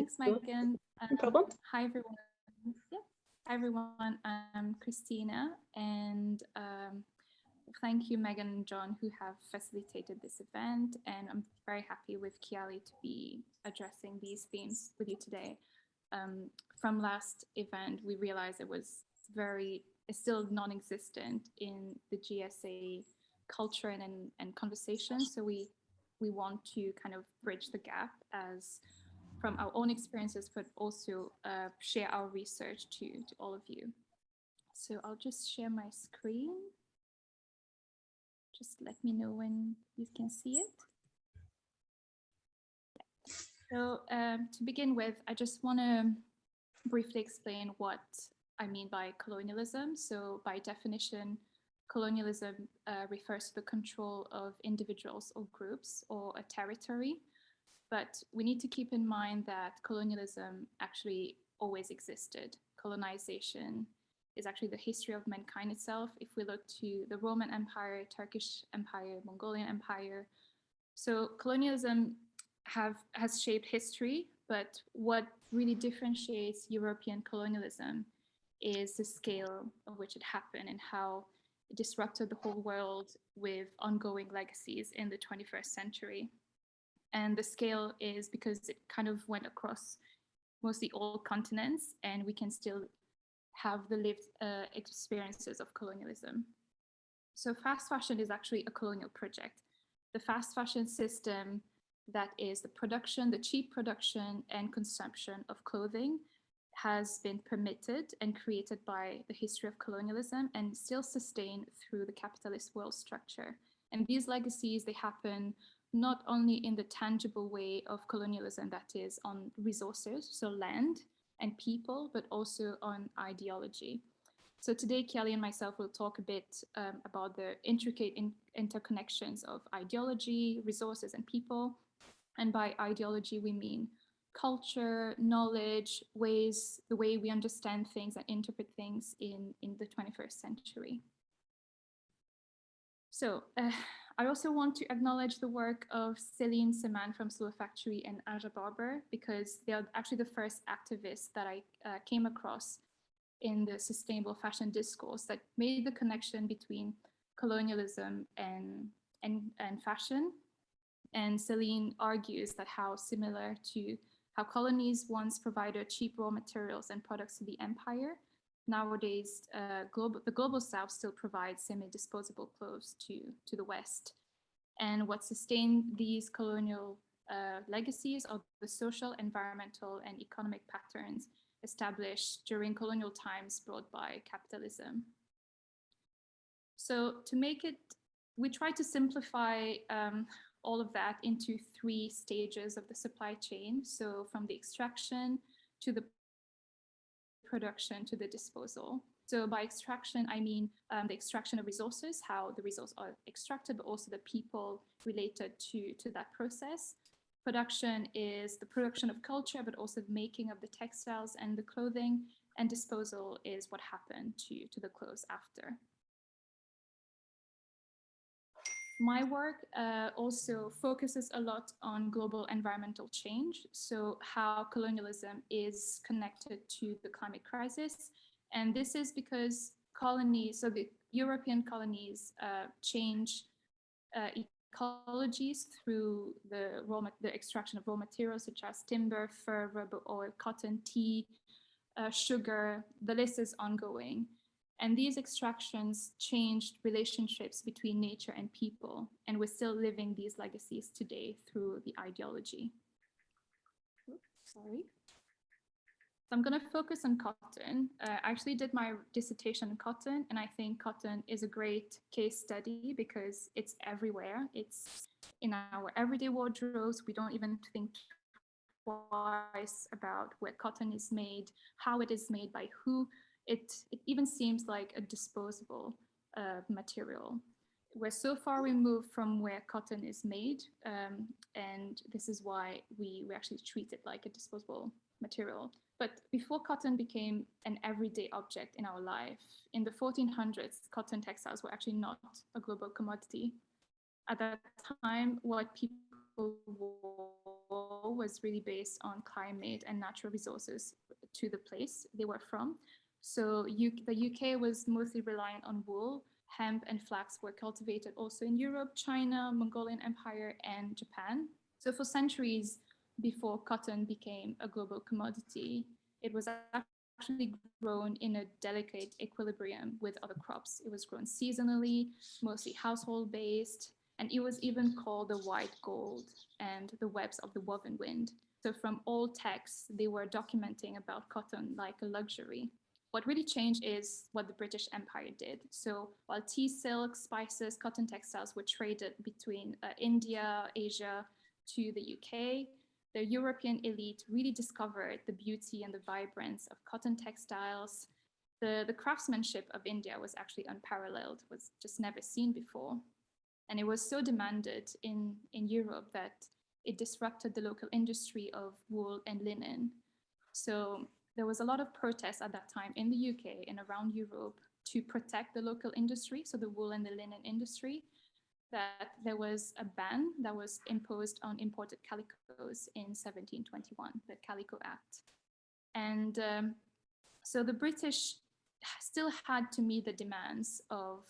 Thanks, Megan. No problem. Hi, everyone. Yeah. Hi, everyone. I'm Christina, and thank you, Megan and John, who have facilitated this event. And I'm very happy with Kialy to be addressing these themes with you today. From last event, we realized it's still non-existent in the GSA culture and conversation. So we want to kind of bridge the gap as from our own experiences, but also share our research to all of you. So I'll just share my screen. Just let me know when you can see it. So to begin with, I just want to briefly explain what I mean by colonialism. So by definition, colonialism refers to the control of individuals or groups or a territory. But we need to keep in mind that colonialism actually always existed. Colonization is actually the history of mankind itself. If we look to the Roman Empire, Turkish Empire, Mongolian Empire. So colonialism has shaped history, but what really differentiates European colonialism is the scale of which it happened and how it disrupted the whole world with ongoing legacies in the 21st century. And the scale is because it kind of went across mostly all continents, and we can still have the lived experiences of colonialism. So fast fashion is actually a colonial project. The fast fashion system, that is the cheap production and consumption of clothing, has been permitted and created by the history of colonialism and still sustained through the capitalist world structure. And these legacies, they happen not only in the tangible way of colonialism, that is on resources, so land and people, but also on ideology. So today, Kialy and myself will talk a bit about the intricate interconnections of ideology, resources, and people. And by ideology, we mean culture, knowledge, the way we understand things and interpret things in the 21st century. So I also want to acknowledge the work of Céline Seman from Slow Factory and Aja Barber, because they are actually the first activists that I came across in the sustainable fashion discourse that made the connection between colonialism and fashion. And Céline argues that how similar to how colonies once provided cheap raw materials and products to the empire, nowadays, the global South still provides semi-disposable clothes to the West. And what sustained these colonial legacies are the social, environmental, and economic patterns established during colonial times brought by capitalism. So to make it, we try to simplify all of that into 3 stages of the supply chain. So from the extraction to the production to the disposal. So by extraction, I mean the extraction of resources, how the resources are extracted, but also the people related to that process. Production is the production of culture, but also the making of the textiles and the clothing. And disposal is what happened to the clothes after. My work also focuses a lot on global environmental change, so how colonialism is connected to the climate crisis. And this is because colonies, so the European colonies change ecologies through the extraction of raw materials such as timber, fur, rubber, oil, cotton, tea, sugar. The list is ongoing. And these extractions changed relationships between nature and people. And we're still living these legacies today through the ideology. Oops, sorry. So I'm going to focus on cotton. I actually did my dissertation on cotton, and I think cotton is a great case study because it's everywhere. It's in our everyday wardrobes. We don't even think twice about where cotton is made, how it is made, by who. It even seems like a disposable material. We're so far removed from where cotton is made, and this is why we actually treat it like a disposable material. But before cotton became an everyday object in our life, in the 1400s, cotton textiles were actually not a global commodity. At that time, what people wool was really based on climate and natural resources to the place they were from. So the UK was mostly reliant on wool. Hemp and flax were cultivated also in Europe, China, Mongolian Empire, and Japan. So for centuries before cotton became a global commodity, it was actually grown in a delicate equilibrium with other crops. It was grown seasonally, mostly household based, and it was even called the white gold and the webs of the woven wind. So from old texts, they were documenting about cotton like a luxury. What really changed is what the British Empire did. So while tea, silk, spices, cotton textiles were traded between India, Asia to the UK, the European elite really discovered the beauty and the vibrance of cotton textiles. The craftsmanship of India was actually unparalleled, was just never seen before. And it was so demanded in Europe that it disrupted the local industry of wool and linen. So there was a lot of protests at that time in the UK and around Europe to protect the local industry, so the wool and the linen industry, that there was a ban that was imposed on imported calicos in 1721, the Calico Act. And so the British still had to meet the demands of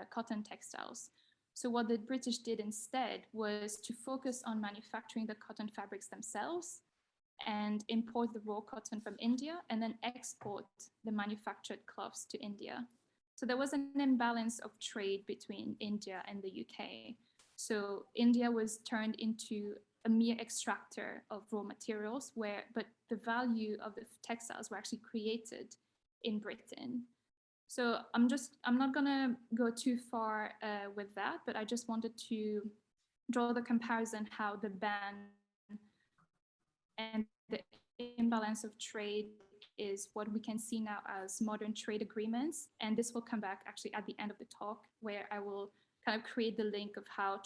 cotton textiles. So what the British did instead was to focus on manufacturing the cotton fabrics themselves and import the raw cotton from India and then export the manufactured cloths to India. So there was an imbalance of trade between India and the UK. So India was turned into a mere extractor of raw materials, but the value of the textiles were actually created in Britain. So I'm not gonna go too far with that, but I just wanted to draw the comparison how the ban and the imbalance of trade is what we can see now as modern trade agreements. And this will come back actually at the end of the talk, where I will kind of create the link of how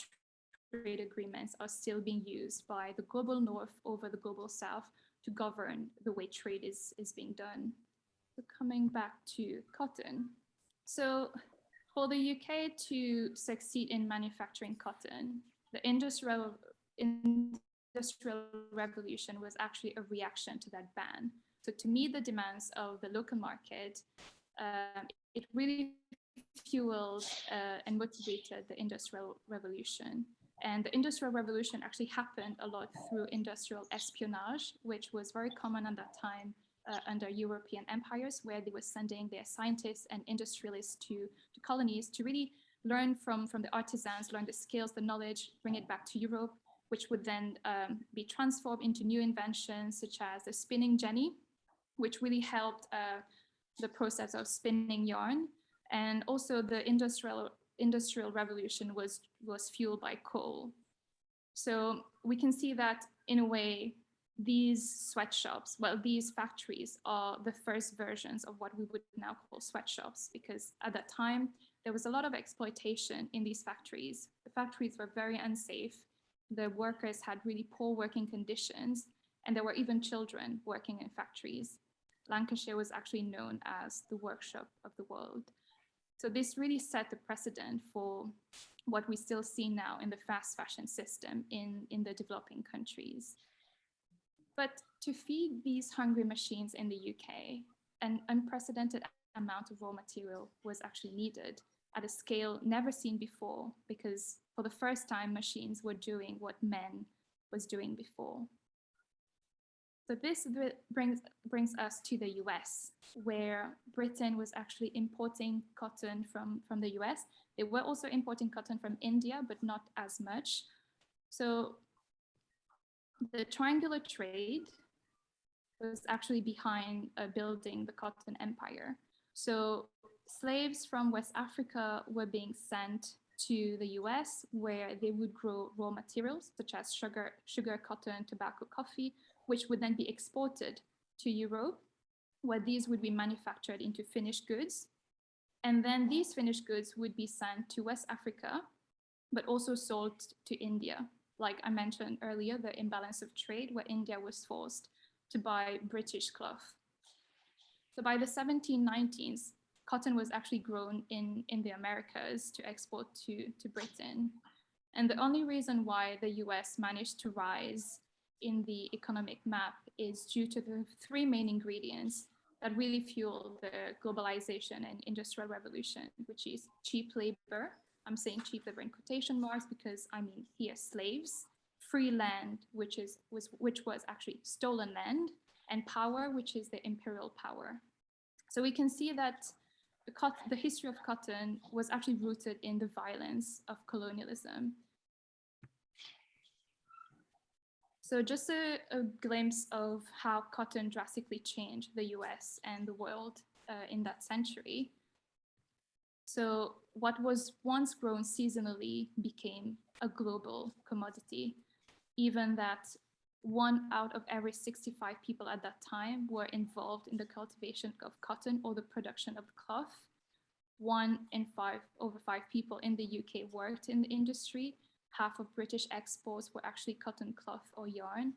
trade agreements are still being used by the global north over the global south to govern the way trade is being done. So coming back to cotton. So for the UK to succeed in manufacturing cotton, the industrial revolution was actually a reaction to that ban. So to meet the demands of the local market, it really fueled and motivated the Industrial Revolution. And the Industrial Revolution actually happened a lot through industrial espionage, which was very common at that time under European empires, where they were sending their scientists and industrialists to colonies to really learn from the artisans, learn the skills, the knowledge, bring it back to Europe, which would then be transformed into new inventions such as the spinning jenny, which really helped the process of spinning yarn. And also the industrial revolution was fueled by coal. So we can see that in a way, these sweatshops, well, these factories are the first versions of what we would now call sweatshops, because at that time, there was a lot of exploitation in these factories. The factories were very unsafe. The workers had really poor working conditions, and there were even children working in factories. Lancashire was actually known as the workshop of the world. So this really set the precedent for what we still see now in the fast fashion system in the developing countries. But to feed these hungry machines in the UK, an unprecedented amount of raw material was actually needed at a scale never seen before, because for the first time, machines were doing what men was doing before. So this brings us to the US, where Britain was actually importing cotton from the US. They were also importing cotton from India, but not as much. So the triangular trade was actually behind building the cotton empire. So slaves from West Africa were being sent to the US, where they would grow raw materials such as sugar, cotton, tobacco, coffee, which would then be exported to Europe, where these would be manufactured into finished goods. And then these finished goods would be sent to West Africa, but also sold to India. Like I mentioned earlier, the imbalance of trade, where India was forced to buy British cloth. So by the 1790s, cotton was actually grown in the Americas to export to Britain. And the only reason why the US managed to rise in the economic map is due to the three main ingredients that really fuel the globalization and industrial revolution, which is cheap labor. I'm saying cheap labor in quotation marks because I mean here slaves, free land, which was actually stolen land, and power, which is the imperial power. So we can see that the history of cotton was actually rooted in the violence of colonialism. So just a glimpse of how cotton drastically changed the US and the world in that century. So what was once grown seasonally became a global commodity, even that 1 out of every 65 people at that time were involved in the cultivation of cotton or the production of cloth. 1 in 5 over 5 people in the UK worked in the industry. Half of British exports were actually cotton cloth or yarn.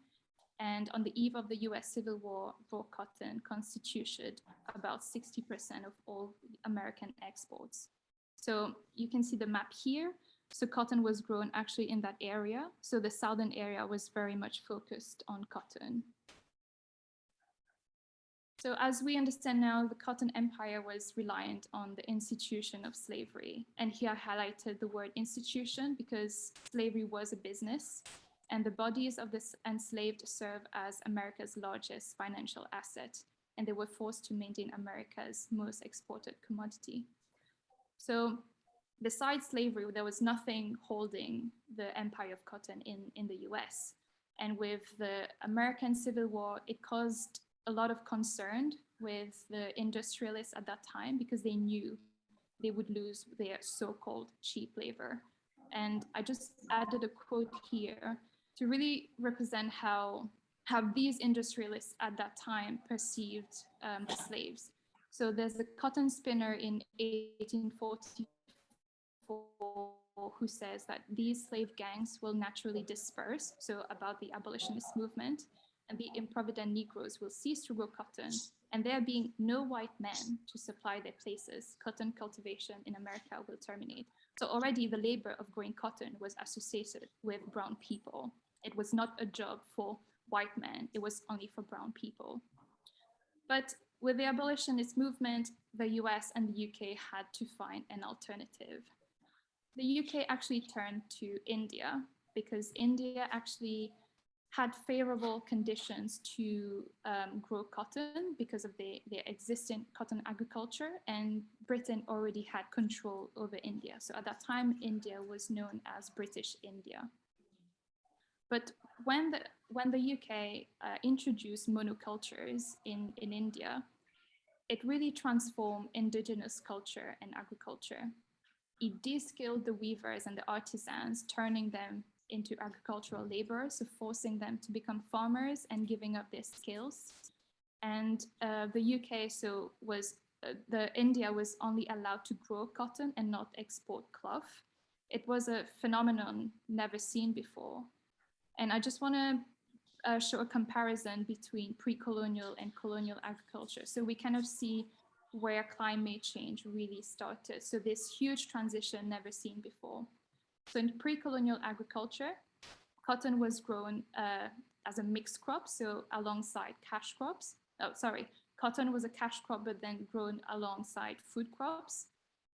And on the eve of the US Civil War, raw cotton constituted about 60% of all American exports. So you can see the map here. So cotton was grown actually in that area. So the southern area was very much focused on cotton. So as we understand now, the Cotton Empire was reliant on the institution of slavery. And here I highlighted the word institution because slavery was a business and the bodies of the enslaved serve as America's largest financial asset. And they were forced to maintain America's most exported commodity. So besides slavery, there was nothing holding the empire of cotton in the US. And with the American Civil War, it caused a lot of concern with the industrialists at that time because they knew they would lose their so-called cheap labor. And I just added a quote here to really represent how these industrialists at that time perceived the slaves. So there's a cotton spinner in 1844 who says that these slave gangs will naturally disperse, so about the abolitionist movement, and the improvident Negroes will cease to grow cotton, and there being no white men to supply their places, cotton cultivation in America will terminate. So already the labor of growing cotton was associated with brown people. It was not a job for white men, it was only for brown people. But with the abolitionist movement, the US and the UK had to find an alternative. The UK actually turned to India because India actually had favorable conditions to grow cotton because of their existing cotton agriculture, and Britain already had control over India. So at that time, India was known as British India. But when the UK introduced monocultures in India, it really transformed indigenous culture and agriculture. It de-skilled the weavers and the artisans, turning them into agricultural labor, so forcing them to become farmers and giving up their skills. And the UK, India was only allowed to grow cotton and not export cloth. It was a phenomenon never seen before. And I just want to show a comparison between pre-colonial and colonial agriculture. So we kind of see where climate change really started. So this huge transition never seen before. So in pre-colonial agriculture, cotton was grown as a mixed crop, so alongside cash crops. Cotton was a cash crop, but then grown alongside food crops.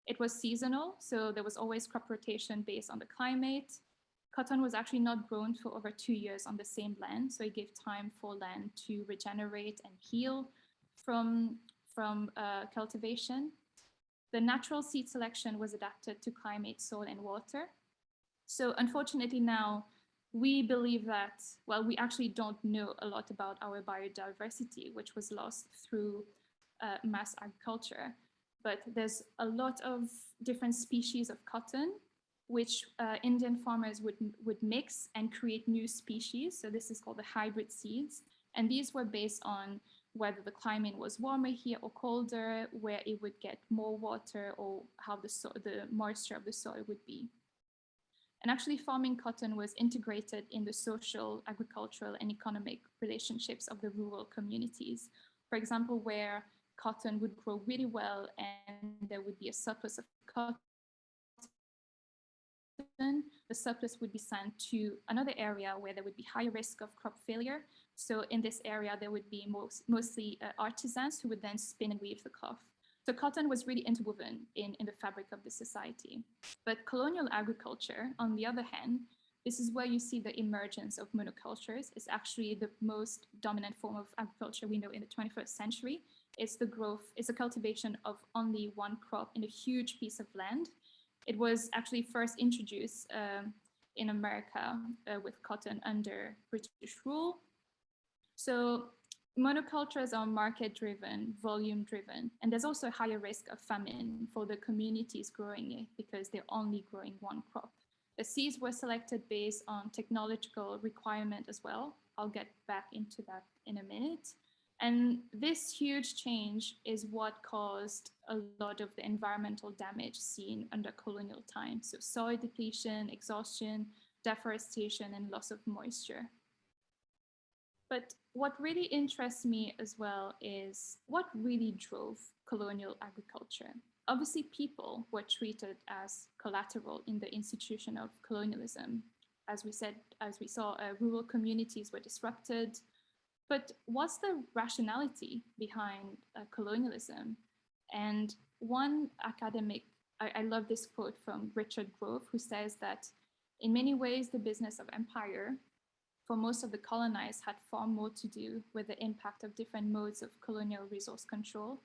It was seasonal, so there was always crop rotation based on the climate. Cotton was actually not grown for over 2 years on the same land, so it gave time for land to regenerate and heal from cultivation. The natural seed selection was adapted to climate, soil, and water. So unfortunately now, we believe that, well, we actually don't know a lot about our biodiversity, which was lost through mass agriculture. But there's a lot of different species of cotton, which Indian farmers would mix and create new species. So this is called the hybrid seeds. And these were based on whether the climate was warmer here or colder, where it would get more water, or how the moisture of the soil would be. And actually farming cotton was integrated in the social, agricultural, and economic relationships of the rural communities. For example, where cotton would grow really well and there would be a surplus of cotton, the surplus would be sent to another area where there would be higher risk of crop failure. So in this area, there would be mostly artisans who would then spin and weave the cloth. So cotton was really interwoven in the fabric of the society. But colonial agriculture, on the other hand, this is where you see the emergence of monocultures. It's actually the most dominant form of agriculture we know in the 21st century. It's the cultivation of only one crop in a huge piece of land. It was actually first introduced in America with cotton under British rule. So monocultures are market-driven, volume-driven, and there's also a higher risk of famine for the communities growing it because they're only growing one crop. The seeds were selected based on technological requirement as well. I'll get back into that in a minute. And this huge change is what caused a lot of the environmental damage seen under colonial times. So soil depletion, exhaustion, deforestation, and loss of moisture. But what really interests me as well is what really drove colonial agriculture. Obviously, people were treated as collateral in the institution of colonialism. As we saw, rural communities were disrupted. But what's the rationality behind colonialism? And one academic, I love this quote from Richard Grove, who says that in many ways, the business of empire for most of the colonized had far more to do with the impact of different modes of colonial resource control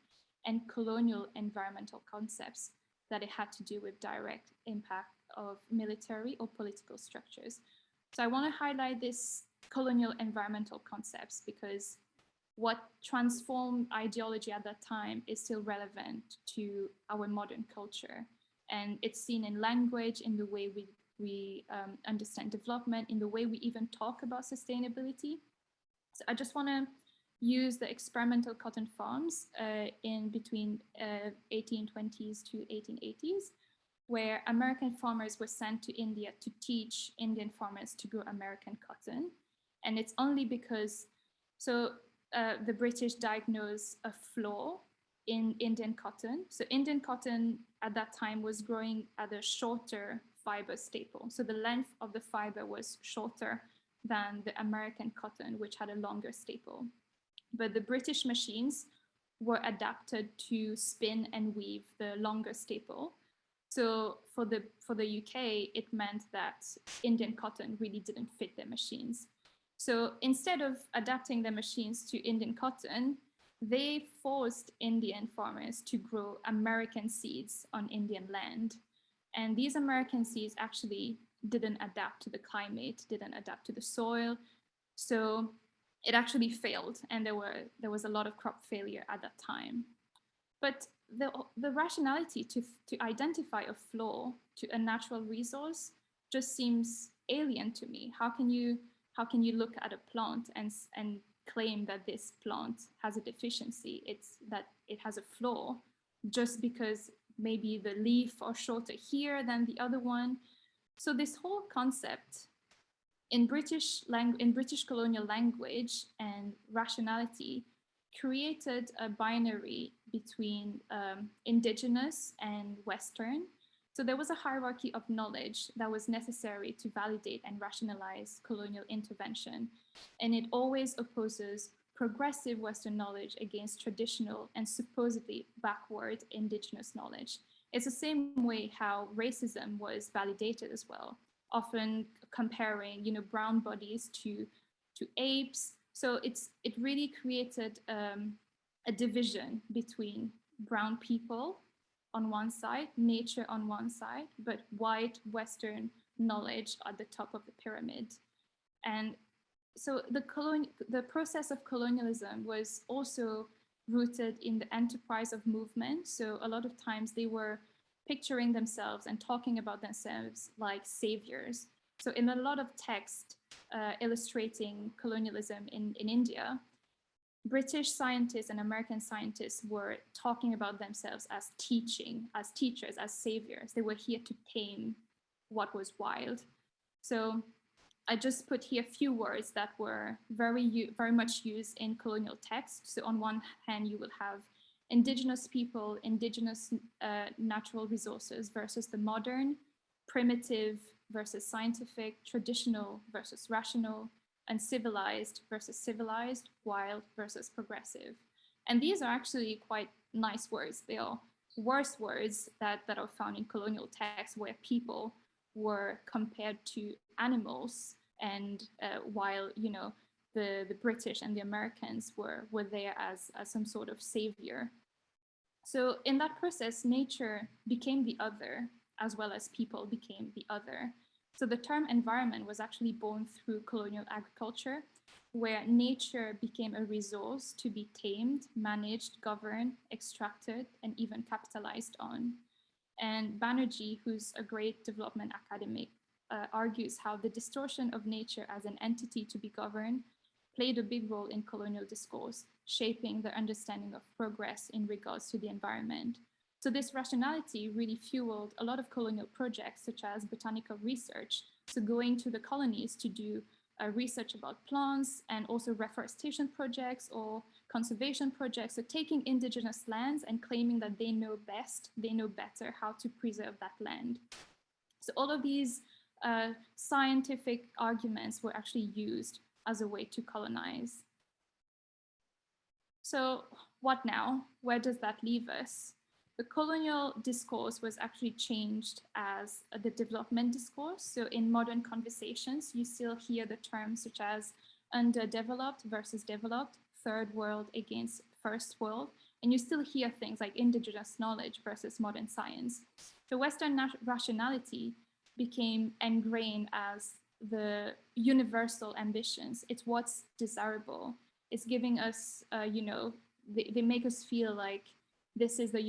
and colonial environmental concepts that it had to do with direct impact of military or political structures. So I want to highlight this colonial environmental concepts because what transformed ideology at that time is still relevant to our modern culture. And it's seen in language, in the way we understand development, in the way we even talk about sustainability. So I just want to use the experimental cotton farms in between 1820s to 1880s, where American farmers were sent to India to teach Indian farmers to grow American cotton. And it's only because, the British diagnosed a flaw in Indian cotton. So Indian cotton at that time was growing at a shorter fiber staple. So the length of the fiber was shorter than the American cotton, which had a longer staple. But the British machines were adapted to spin and weave the longer staple. So for the UK, it meant that Indian cotton really didn't fit their machines. So instead of adapting their machines to Indian cotton, they forced Indian farmers to grow American seeds on Indian land. And these American seeds actually didn't adapt to the climate, didn't adapt to the soil. So it actually failed, and there was a lot of crop failure at that time. But the rationality to identify a flaw to a natural resource just seems alien to me. How can you look at a plant and claim that this plant has a deficiency? It's that it has a flaw just because maybe the leaf are shorter here than the other one. So this whole concept in British colonial language and rationality created a binary between indigenous and Western. So there was a hierarchy of knowledge that was necessary to validate and rationalize colonial intervention. And it always opposes progressive Western knowledge against traditional and supposedly backward indigenous knowledge. It's the same way how racism was validated as well, often comparing, brown bodies to apes. So it really created a division between brown people on one side, nature on one side, but white Western knowledge at the top of the pyramid. And so the process of colonialism was also rooted in the enterprise of movement. So a lot of times they were picturing themselves and talking about themselves like saviors. So in a lot of text illustrating colonialism in India, British scientists and American scientists were talking about themselves as teachers, as saviors. They were here to tame what was wild. So I just put here a few words that were very much used in colonial texts. So on one hand, you will have indigenous people, indigenous natural resources versus the modern primitive versus scientific, traditional versus rational, uncivilized versus civilized, wild versus progressive. And these are actually quite nice words. They are worse words that are found in colonial texts where people were compared to animals, and while the British and the Americans were there as some sort of savior. So in that process, nature became the other, as well as people became the other. So the term environment was actually born through colonial agriculture, where nature became a resource to be tamed, managed, governed, extracted, and even capitalized on. And Banerjee, who's a great development academic, argues how the distortion of nature as an entity to be governed played a big role in colonial discourse, shaping the understanding of progress in regards to the environment. So this rationality really fueled a lot of colonial projects, such as botanical research. So going to the colonies to do research about plants, and also reforestation projects or conservation projects. So taking indigenous lands and claiming that they know best, they know better how to preserve that land. So all of these scientific arguments were actually used as a way to colonize. So what now? Where does that leave us? The colonial discourse was actually changed as the development discourse. So in modern conversations, you still hear the terms such as underdeveloped versus developed, third world against first world, and you still hear things like indigenous knowledge versus modern science. So Western rationality became ingrained as the universal ambitions. It's what's desirable. It's giving us, they make us feel like this is the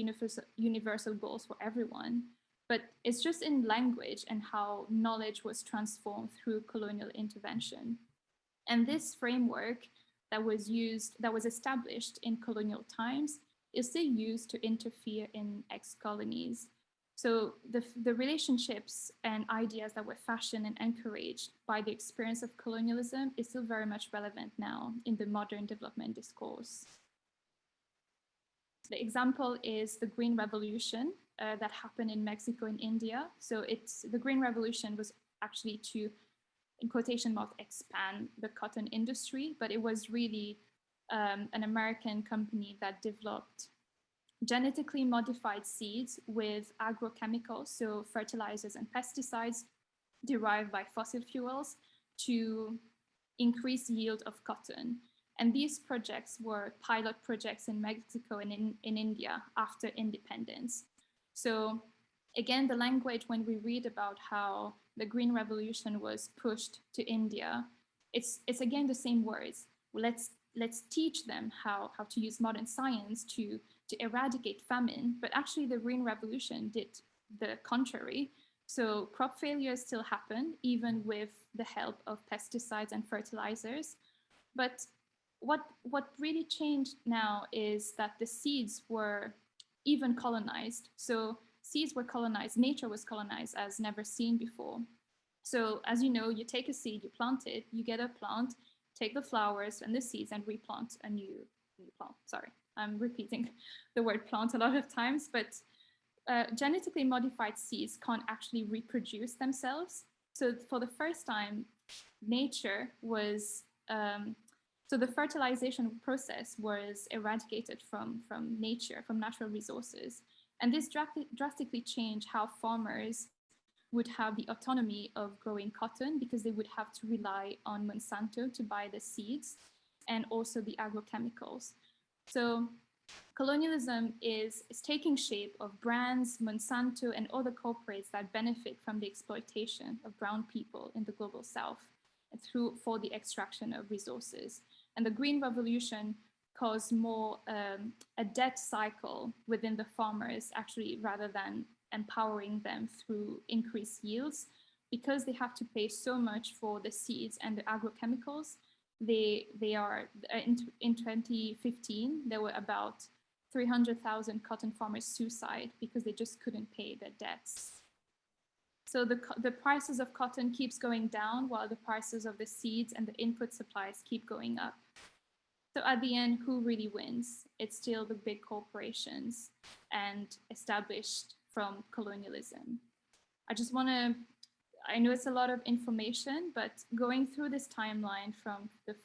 universal goals for everyone. But it's just in language and how knowledge was transformed through colonial intervention. And this framework that was established in colonial times is still used to interfere in ex-colonies. So the relationships and ideas that were fashioned and encouraged by the experience of colonialism is still very much relevant now in the modern development discourse. The example is the Green Revolution that happened in Mexico and India. So the Green Revolution was actually to, in quotation marks, expand the cotton industry, but it was really an American company that developed genetically modified seeds with agrochemicals, so fertilizers and pesticides derived by fossil fuels, to increase yield of cotton. And these projects were pilot projects in Mexico and in India after independence. So again, the language, when we read about how the Green Revolution was pushed to India, it's again the same words. Let's teach them how to use modern science to eradicate famine. But actually the Green Revolution did the contrary. So crop failures still happen, even with the help of pesticides and fertilizers. But what really changed now is that the seeds were even colonized. So seeds were colonized, nature was colonized as never seen before. So as you know, you take a seed, you plant it, you get a plant, take the flowers and the seeds and replant a new plant. Sorry, I'm repeating the word plant a lot of times, but genetically modified seeds can't actually reproduce themselves. So for the first time, nature was, so the fertilization process was eradicated from nature, from natural resources. And this drastically changed how farmers would have the autonomy of growing cotton, because they would have to rely on Monsanto to buy the seeds and also the agrochemicals. So colonialism is taking shape of brands, Monsanto, and other corporates that benefit from the exploitation of brown people in the global south for the extraction of resources. And the Green Revolution caused more a debt cycle within the farmers, actually, rather than empowering them through increased yields, because they have to pay so much for the seeds and the agrochemicals. They are in 2015, there were about 300,000 cotton farmers suicide because they just couldn't pay their debts. So the prices of cotton keeps going down while the prices of the seeds and the input supplies keep going up. So at the end, who really wins? It's still the big corporations and established from colonialism. I just want to, I know it's a lot of information, but going through this timeline from the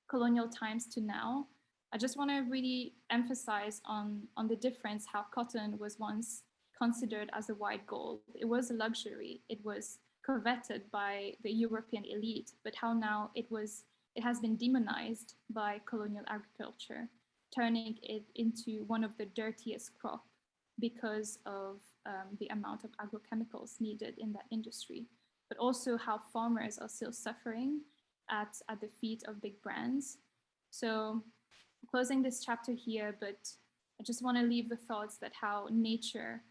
colonial times to now, I just want to really emphasize on the difference how cotton was once considered as a white gold. It was a luxury. It was coveted by the European elite, but how now it has been demonized by colonial agriculture, turning it into one of the dirtiest crop because of the amount of agrochemicals needed in that industry, but also how farmers are still suffering at the feet of big brands. So closing this chapter here, but I just want to leave the thoughts that how nature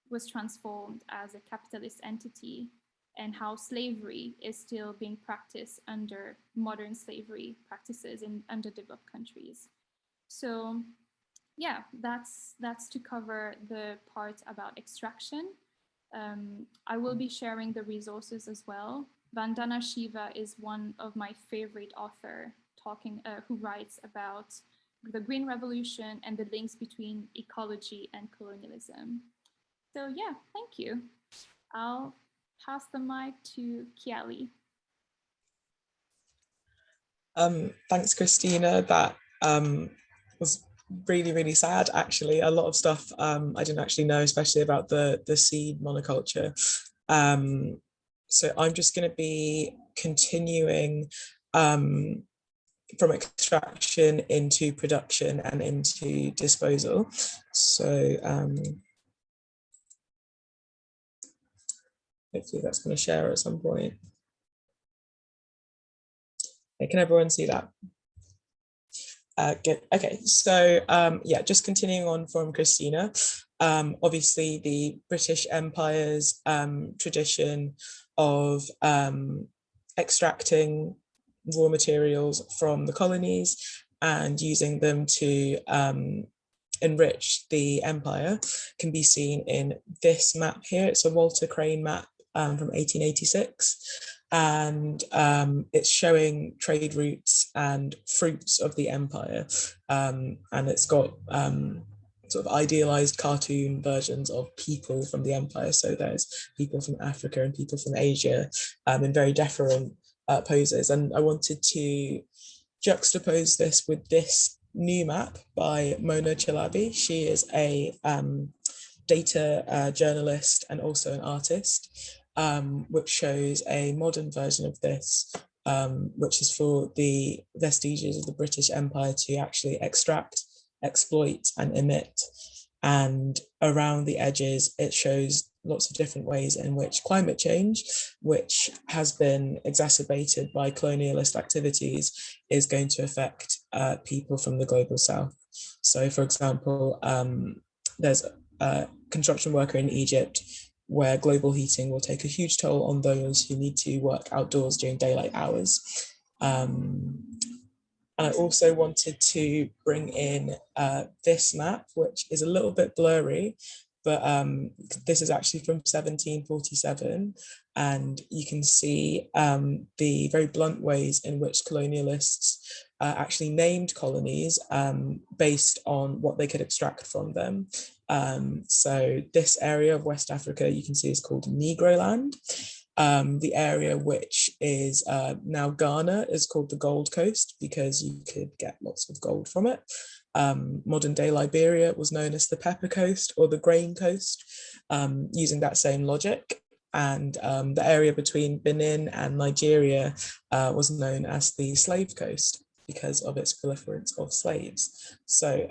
was transformed as a capitalist entity and how slavery is still being practiced under modern slavery practices in underdeveloped countries. So yeah, that's to cover the part about extraction. I will be sharing the resources as well. Vandana Shiva is one of my favorite authors who writes about the Green Revolution and the links between ecology and colonialism. So yeah, thank you. I'll pass the mic to Kialy. Thanks, Christina. That was really, really sad, actually. A lot of stuff I didn't actually know, especially about the seed monoculture. So I'm just going to be continuing from extraction into production and into disposal. So hopefully that's going to share at some point. Okay, can everyone see that? Good. Okay, so yeah, just continuing on from Christina. Obviously, the British Empire's tradition of extracting raw materials from the colonies and using them to enrich the empire can be seen in this map here. It's a Walter Crane map from 1886. And it's showing trade routes and fruits of the empire. And it's got sort of idealized cartoon versions of people from the empire. So there's people from Africa and people from Asia in very different poses. And I wanted to juxtapose this with this new map by Mona Chalabi. She is a data journalist and also an artist. Which shows a modern version of this, which is for the vestiges of the British Empire to actually extract, exploit, and emit. And around the edges, it shows lots of different ways in which climate change, which has been exacerbated by colonialist activities, is going to affect people from the global south. So, for example, there's a construction worker in Egypt where global heating will take a huge toll on those who need to work outdoors during daylight hours. And I also wanted to bring in this map, which is a little bit blurry, but this is actually from 1747. And you can see the very blunt ways in which colonialists actually named colonies based on what they could extract from them. So this area of West Africa, you can see, is called Negroland. The area which is now Ghana is called the Gold Coast because you could get lots of gold from it. Modern day Liberia was known as the Pepper Coast or the Grain Coast, using that same logic. And the area between Benin and Nigeria was known as the Slave Coast because of its proliferance of slaves. So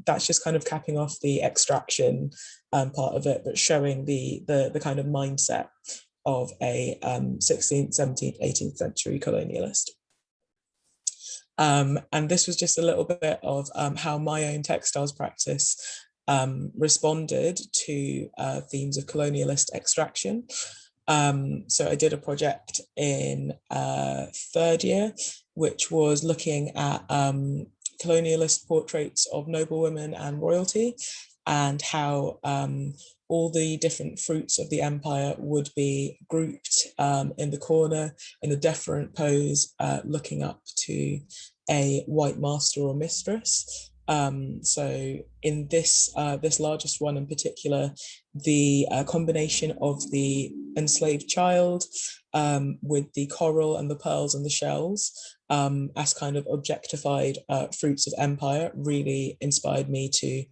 that's just kind of capping off the extraction part of it, but showing the kind of mindset of a 16th, 17th, 18th century colonialist. And this was just a little bit of how my own textiles practice responded to themes of colonialist extraction. So I did a project in third year, which was looking at colonialist portraits of noblewomen and royalty, and how all the different fruits of the empire would be grouped in the corner in a deferent pose, looking up to a white master or mistress. So in this this largest one in particular, the combination of the enslaved child with the coral and the pearls and the shells as kind of objectified fruits of empire really inspired me to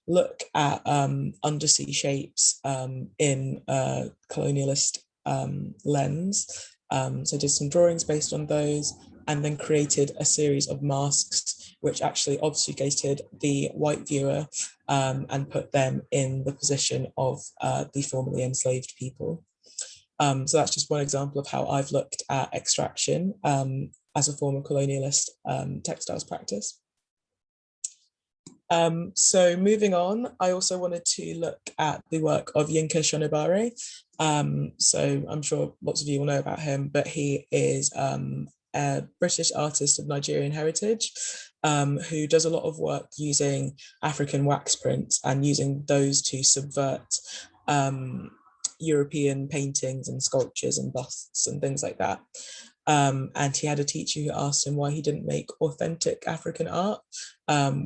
look at undersea shapes in a colonialist lens. So I did some drawings based on those and then created a series of masks which actually obfuscated the white viewer and put them in the position of the formerly enslaved people. So that's just one example of how I've looked at extraction as a form of colonialist textiles practice. So moving on, I also wanted to look at the work of Yinka Shonibare. So I'm sure lots of you will know about him, but he is a British artist of Nigerian heritage who does a lot of work using African wax prints and using those to subvert European paintings and sculptures and busts and things like that. And he had a teacher who asked him why he didn't make authentic African art,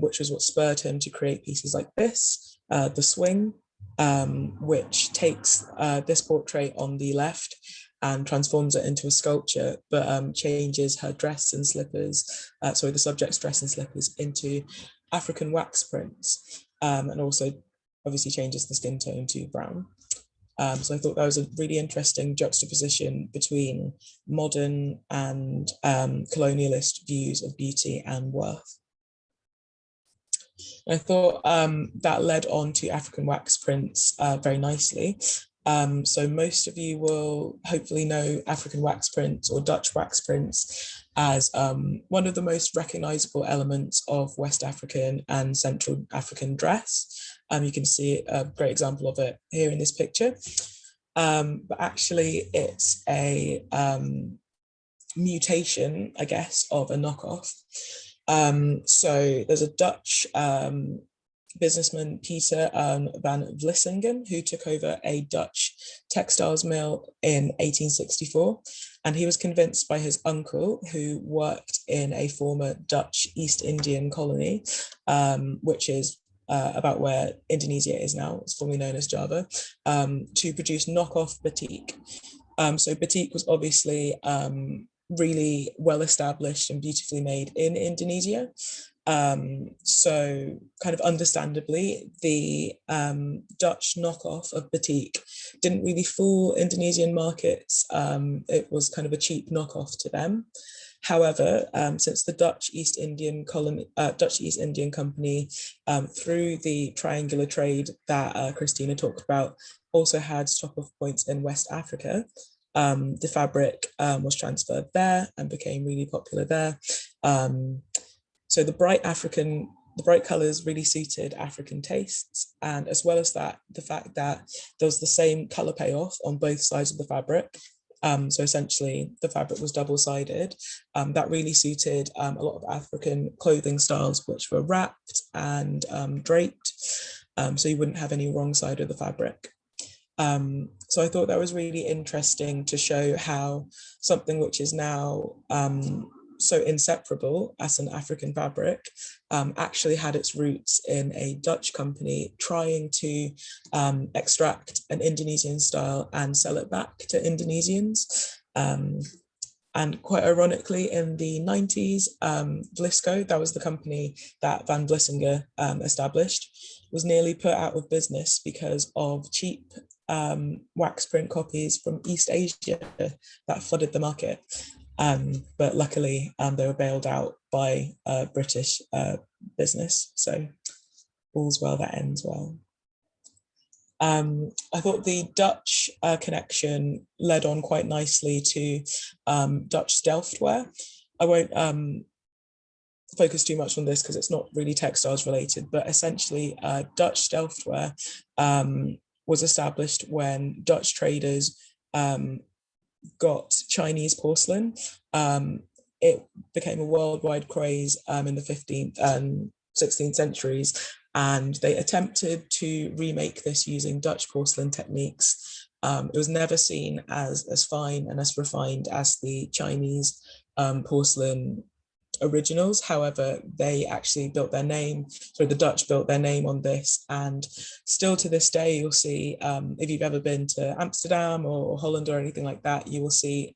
which was what spurred him to create pieces like this, The Swing, which takes this portrait on the left and transforms it into a sculpture, but changes her dress and slippers, the subject's dress and slippers into African wax prints, and also obviously changes the skin tone to brown. So I thought that was a really interesting juxtaposition between modern and colonialist views of beauty and worth. And I thought that led on to African wax prints very nicely. So most of you will hopefully know African wax prints or Dutch wax prints as one of the most recognizable elements of West African and Central African dress. You can see a great example of it here in this picture. But actually it's a mutation, I guess, of a knockoff. So there's a Dutch businessman, Peter van Vlissingen, who took over a Dutch textiles mill in 1864. And he was convinced by his uncle, who worked in a former Dutch East Indian colony, which is about where Indonesia is now, it's formerly known as Java, to produce knockoff batik. So batik was obviously really well established and beautifully made in Indonesia. So kind of understandably, the Dutch knockoff of batik didn't really fool Indonesian markets. It was kind of a cheap knockoff to them. However, since the Dutch East Indian Company, through the triangular trade that Christina talked about, also had stop-off points in West Africa, the fabric was transferred there and became really popular there. So the bright colors really suited African tastes. And as well as that, the fact that there was the same color payoff on both sides of the fabric. So essentially the fabric was double-sided. That really suited a lot of African clothing styles, which were wrapped and draped. So you wouldn't have any wrong side of the fabric. So I thought that was really interesting to show how something which is now so inseparable as an African fabric actually had its roots in a Dutch company trying to extract an Indonesian style and sell it back to Indonesians. And quite ironically, in the 90s, Vlisco, that was the company that Van Vlissingen established, was nearly put out of business because of cheap wax print copies from East Asia that flooded the market. But luckily, they were bailed out by a British business. So all's well that ends well. I thought the Dutch connection led on quite nicely to Dutch stealthware. I won't focus too much on this because it's not really textiles related, but essentially Dutch stealthware was established when Dutch traders got Chinese porcelain. It became a worldwide craze in the 15th and 16th centuries, and they attempted to remake this using Dutch porcelain techniques. It was never seen as fine and as refined as the Chinese porcelain originals. However, they actually built their name, so the Dutch built their name on this, and still to this day, you'll see, if you've ever been to Amsterdam or Holland or anything like that, you will see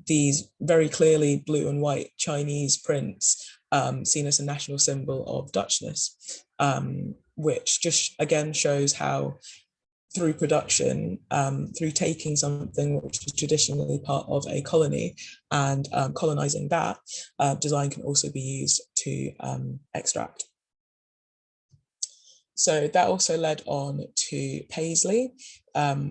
these very clearly blue and white Chinese prints seen as a national symbol of Dutchness, which just again shows how through production, through taking something which was traditionally part of a colony and colonizing that, design can also be used to extract. So that also led on to Paisley,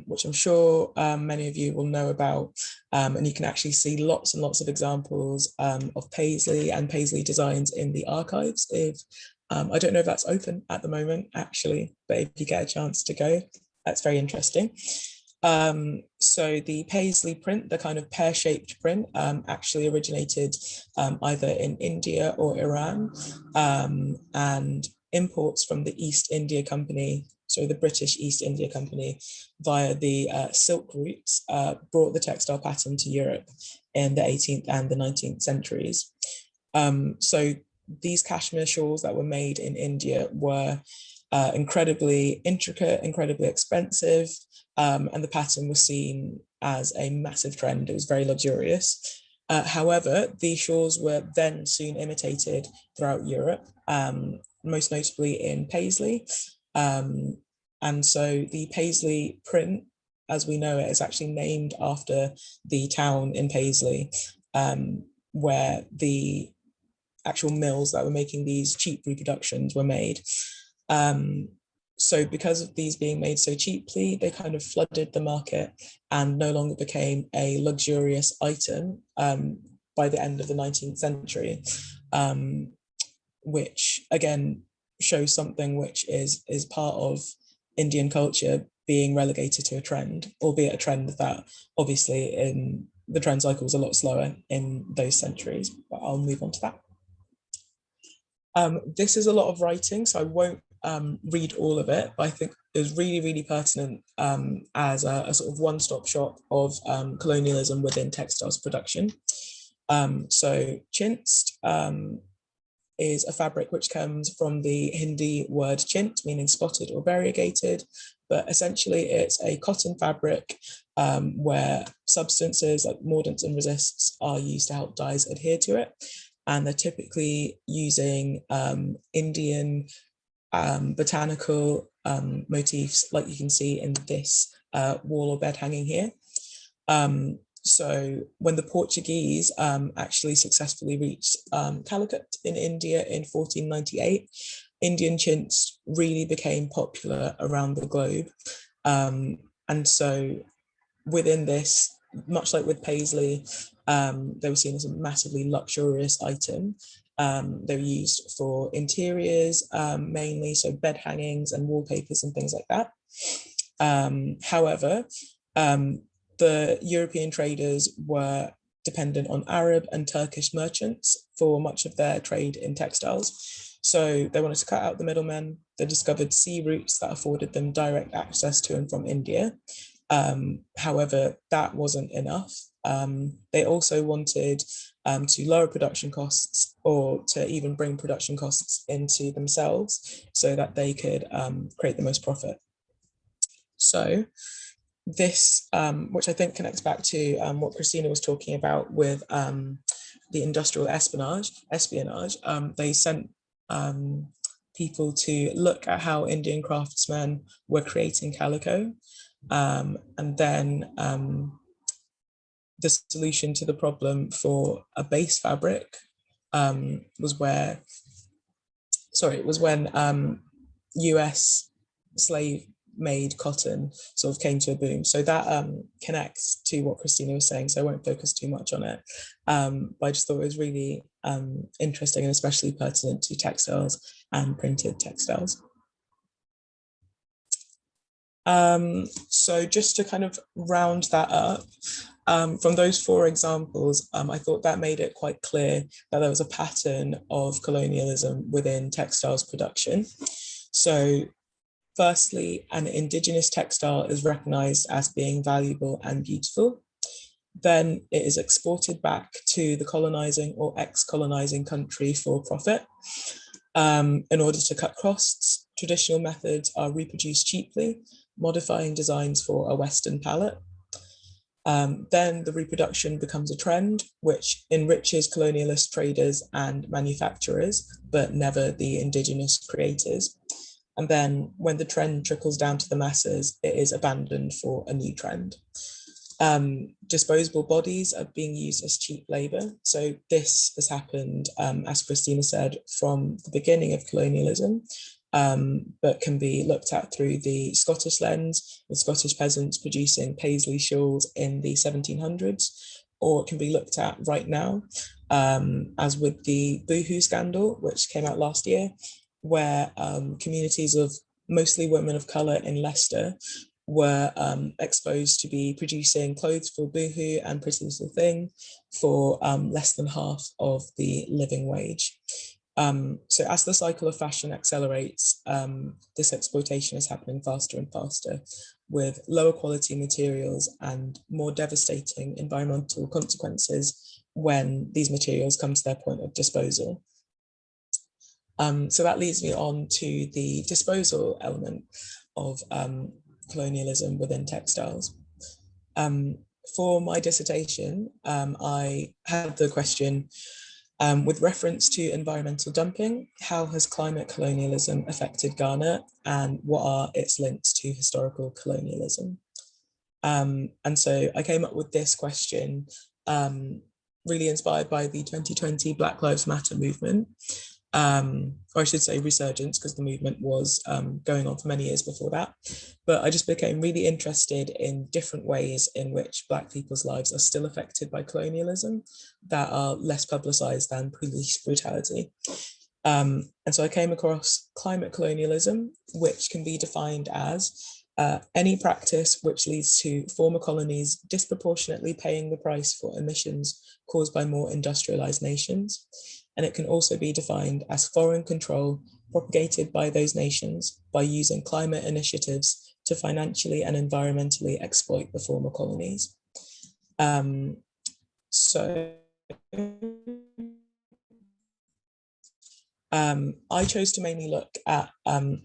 which I'm sure many of you will know about, and you can actually see lots and lots of examples of Paisley and Paisley designs in the archives. If I don't know if that's open at the moment, actually, but if you get a chance to go, that's very interesting. So the Paisley print, the kind of pear-shaped print, actually originated either in India or Iran, and imports from the East India Company, so the British East India Company, via the silk routes, brought the textile pattern to Europe in the 18th and the 19th centuries. So these cashmere shawls that were made in India were incredibly intricate, incredibly expensive, and the pattern was seen as a massive trend. It was very luxurious. However, these shawls were then soon imitated throughout Europe, most notably in Paisley. And so the Paisley print, as we know it, is actually named after the town in Paisley, where the actual mills that were making these cheap reproductions were made. So because of these being made so cheaply, they kind of flooded the market and no longer became a luxurious item by the end of the 19th century, which again shows something which is part of Indian culture being relegated to a trend, albeit a trend that obviously in the trend cycle was a lot slower in those centuries, but I'll move on to that. This is a lot of writing, so I won't read all of it, but I think it was really, really pertinent as a sort of one-stop shop of colonialism within textiles production. So chintz is a fabric which comes from the Hindi word chint, meaning spotted or variegated, but essentially it's a cotton fabric where substances like mordants and resists are used to help dyes adhere to it. And they're typically using Indian botanical motifs, like you can see in this wall or bed hanging here. So when the Portuguese actually successfully reached Calicut in India in 1498, Indian chintz really became popular around the globe. And so within this, much like with Paisley, they were seen as a massively luxurious item. They were used for interiors mainly, so bed hangings and wallpapers and things like that. However, the European traders were dependent on Arab and Turkish merchants for much of their trade in textiles. So they wanted to cut out the middlemen. They discovered sea routes that afforded them direct access to and from India. However, that wasn't enough. They also wanted to lower production costs or to even bring production costs into themselves so that they could create the most profit. So this, which I think connects back to what Christina was talking about with the industrial espionage, they sent people to look at how Indian craftsmen were creating calico. And then the solution to the problem for a base fabric was when US slave-made cotton sort of came to a boom. So that connects to what Christina was saying, so I won't focus too much on it. But I just thought it was really interesting and especially pertinent to textiles and printed textiles. So just to kind of round that up, from those 4 examples, I thought that made it quite clear that there was a pattern of colonialism within textiles production. So firstly, an indigenous textile is recognized as being valuable and beautiful. Then it is exported back to the colonizing or ex-colonizing country for profit. In order to cut costs, traditional methods are reproduced cheaply, modifying designs for a Western palate. Then the reproduction becomes a trend, which enriches colonialist traders and manufacturers, but never the indigenous creators. And then when the trend trickles down to the masses, it is abandoned for a new trend. Disposable bodies are being used as cheap labor. So this has happened, as Christina said, from the beginning of colonialism, but can be looked at through the Scottish lens, with Scottish peasants producing paisley shawls in the 1700s, or it can be looked at right now, as with the Boohoo scandal, which came out last year, where communities of mostly women of colour in Leicester were exposed to be producing clothes for Boohoo and Pretty Little Thing for less than half of the living wage. So as the cycle of fashion accelerates, this exploitation is happening faster and faster, with lower quality materials and more devastating environmental consequences when these materials come to their point of disposal. So that leads me on to the disposal element of colonialism within textiles. For my dissertation, I had the question, with reference to environmental dumping, how has climate colonialism affected Ghana and what are its links to historical colonialism? And so I came up with this question, really inspired by the 2020 Black Lives Matter movement. Or I should say resurgence, because the movement was going on for many years before that. But I just became really interested in different ways in which Black people's lives are still affected by colonialism that are less publicized than police brutality. And so I came across climate colonialism, which can be defined as any practice which leads to former colonies disproportionately paying the price for emissions caused by more industrialized nations. And it can also be defined as foreign control propagated by those nations by using climate initiatives to financially and environmentally exploit the former colonies. I chose to mainly look at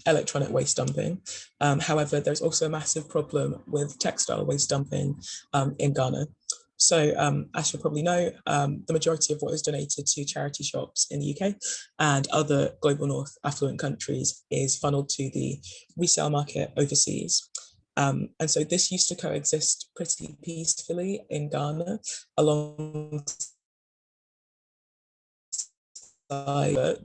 electronic waste dumping. However, there's also a massive problem with textile waste dumping in Ghana. So as you probably know, the majority of what is donated to charity shops in the UK and other global north affluent countries is funneled to the resale market overseas. And so this used to coexist pretty peacefully in Ghana alongside,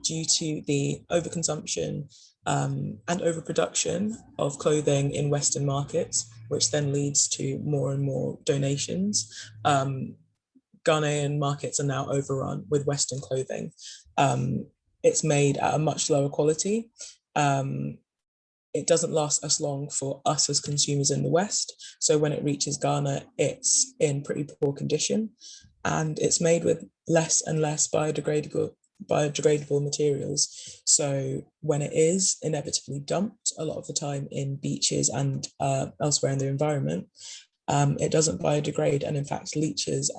due to the overconsumption and overproduction of clothing in Western markets, which then leads to more and more donations. Ghanaian markets are now overrun with Western clothing. It's made at a much lower quality. It doesn't last as long for us as consumers in the West. So when it reaches Ghana, it's in pretty poor condition. And it's made with less and less biodegradable materials. So when it is inevitably dumped a lot of the time in beaches and elsewhere in the environment, it doesn't biodegrade and in fact leaches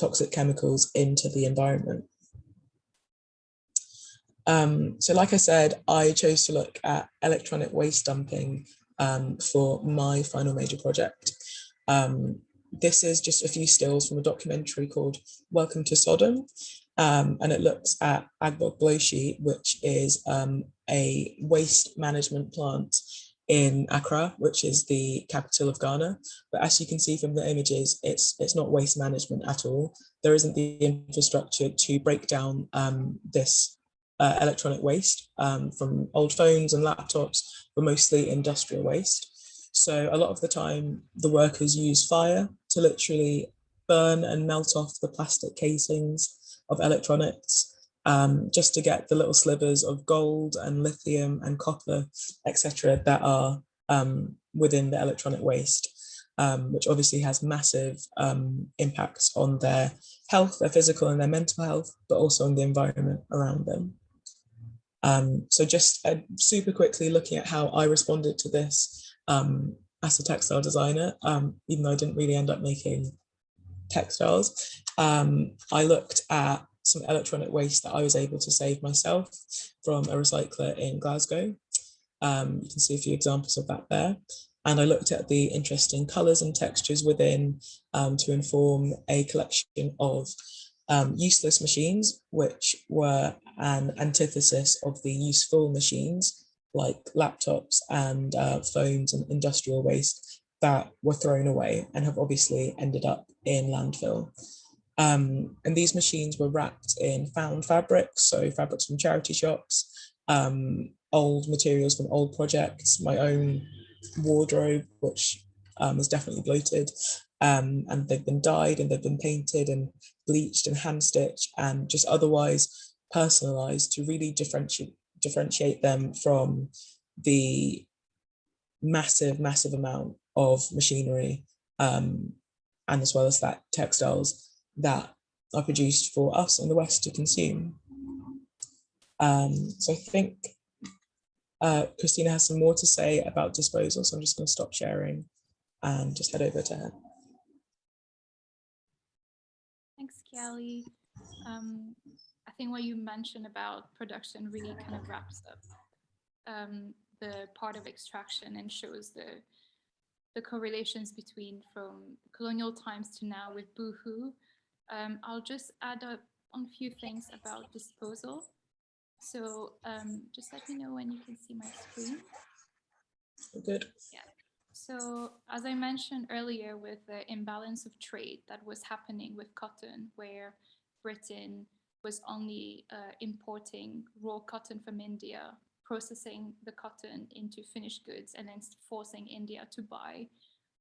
toxic chemicals into the environment. So like I said, I chose to look at electronic waste dumping for my final major project. This is just a few stills from a documentary called Welcome to Sodom. And it looks at Agbog Bloshi, which is a waste management plant in Accra, which is the capital of Ghana. But as you can see from the images, it's not waste management at all. There isn't the infrastructure to break down this electronic waste from old phones and laptops, but mostly industrial waste. So a lot of the time, the workers use fire to literally burn and melt off the plastic casings of electronics, just to get the little slivers of gold and lithium and copper, etc., that are within the electronic waste, which obviously has massive impacts on their health, their physical and their mental health, but also on the environment around them. So just super quickly looking at how I responded to this as a textile designer, even though I didn't really end up making textiles. I looked at some electronic waste that I was able to save myself from a recycler in Glasgow. You can see a few examples of that there. And I looked at the interesting colours and textures within to inform a collection of useless machines, which were an antithesis of the useful machines like laptops and phones and industrial waste that were thrown away and have obviously ended up in landfill. And these machines were wrapped in found fabrics, so fabrics from charity shops, old materials from old projects, my own wardrobe, which is definitely bloated, and they've been dyed and they've been painted and bleached and hand stitched and just otherwise personalized to really differentiate them from the massive amount of machinery, and as well as that textiles that are produced for us in the West to consume. So I think Christina has some more to say about disposal, so I'm just going to stop sharing and just head over to her. Thanks, Kialy. I think what you mentioned about production really kind of wraps up the part of extraction and shows the correlations between from colonial times to now with boohoo. I'll just add up on a few things about disposal. So just let me know when you can see my screen. Good. Yeah. So as I mentioned earlier, with the imbalance of trade that was happening with cotton, where Britain was only importing raw cotton from India, processing the cotton into finished goods, and then forcing India to buy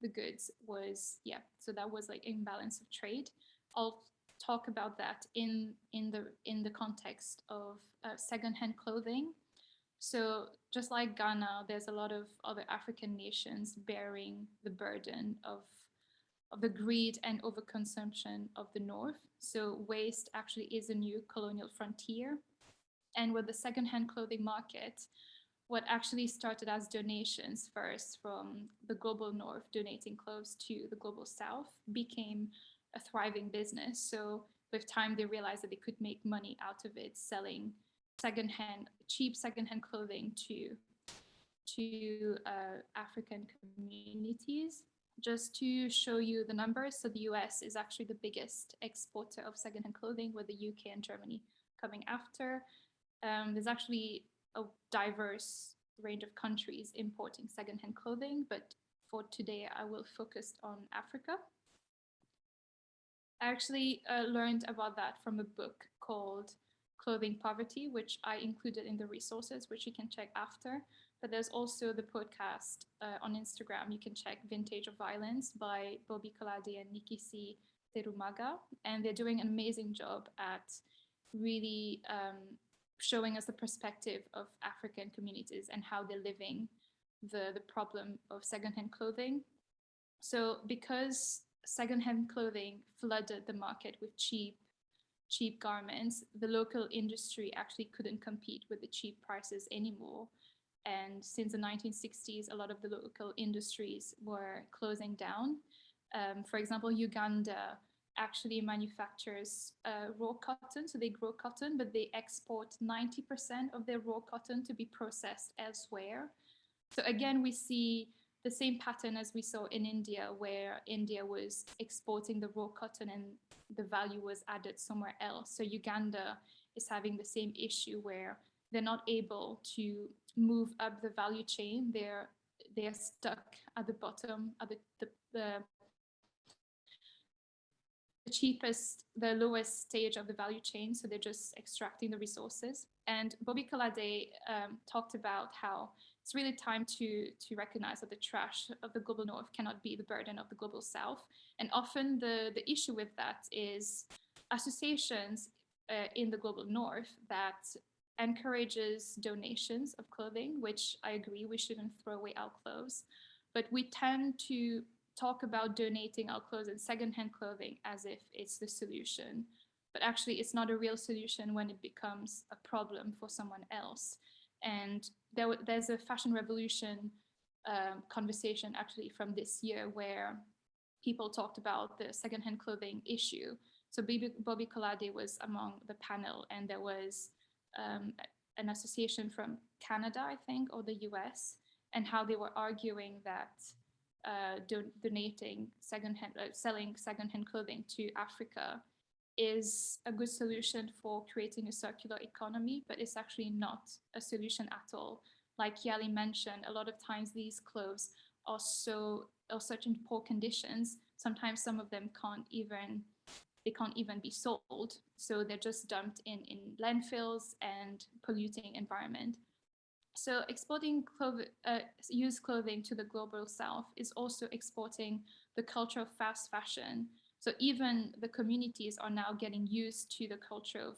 the goods was, yeah, so that was like imbalance of trade. I'll talk about that in the context of secondhand clothing. So just like Ghana, there's a lot of other African nations bearing the burden of the greed and overconsumption of the North. So waste actually is a new colonial frontier. And with the secondhand clothing market, what actually started as donations first from the global North donating clothes to the global South became a thriving business. So with time, they realized that they could make money out of it, selling cheap secondhand clothing to African communities. Just to show you the numbers, so the US is actually the biggest exporter of secondhand clothing, with the UK and Germany coming after. There's actually a diverse range of countries importing secondhand clothing, but for today I will focus on Africa. I actually learned about that from a book called Clothing Poverty, which I included in the resources, which you can check after. But there's also the podcast on Instagram. You can check Vintage of Violence by Bobby Kolade and Nikisi Terumaga. And they're doing an amazing job at really showing us the perspective of African communities and how they're living the problem of secondhand clothing. So because secondhand clothing flooded the market with cheap garments, the local industry actually couldn't compete with the cheap prices anymore. And since the 1960s, a lot of the local industries were closing down. For example, Uganda actually manufactures raw cotton, so they grow cotton, but they export 90% of their raw cotton to be processed elsewhere. So again, we see the same pattern as we saw in India, where India was exporting the raw cotton and the value was added somewhere else. So Uganda is having the same issue where they're not able to move up the value chain. They're stuck at the bottom, at the cheapest, the lowest stage of the value chain. So they're just extracting the resources. And Bobby Kolade talked about how it's really time to recognize that the trash of the global North cannot be the burden of the global South. And often the issue with that is associations in the global North that encourages donations of clothing, which I agree, we shouldn't throw away our clothes, but we tend to talk about donating our clothes and secondhand clothing as if it's the solution. But actually, it's not a real solution when it becomes a problem for someone else. And there's a fashion revolution conversation actually from this year where people talked about the secondhand clothing issue. So Bobby Collade was among the panel, and there was an association from Canada, I think, or the US, and how they were arguing that donating secondhand, selling secondhand clothing to Africa is a good solution for creating a circular economy, but it's actually not a solution at all. Like Kialy mentioned, a lot of times these clothes are such in poor conditions. Sometimes some of them can't even be sold. So they're just dumped in landfills and polluting environment. So exporting used clothing to the global south is also exporting the culture of fast fashion. So even the communities are now getting used to the culture of,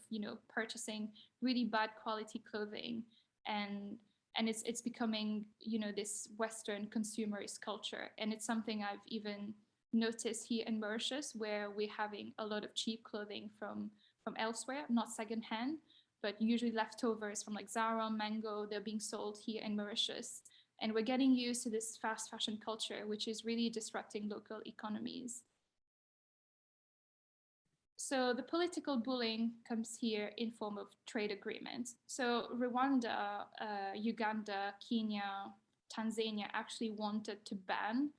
purchasing really bad quality clothing, and it's becoming, this Western consumerist culture. And it's something I've even noticed here in Mauritius, where we're having a lot of cheap clothing from elsewhere, not secondhand, but usually leftovers from like Zara, Mango. They're being sold here in Mauritius. And we're getting used to this fast fashion culture, which is really disrupting local economies. So the political bullying comes here in form of trade agreements. So Rwanda, Uganda, Kenya, Tanzania actually wanted to ban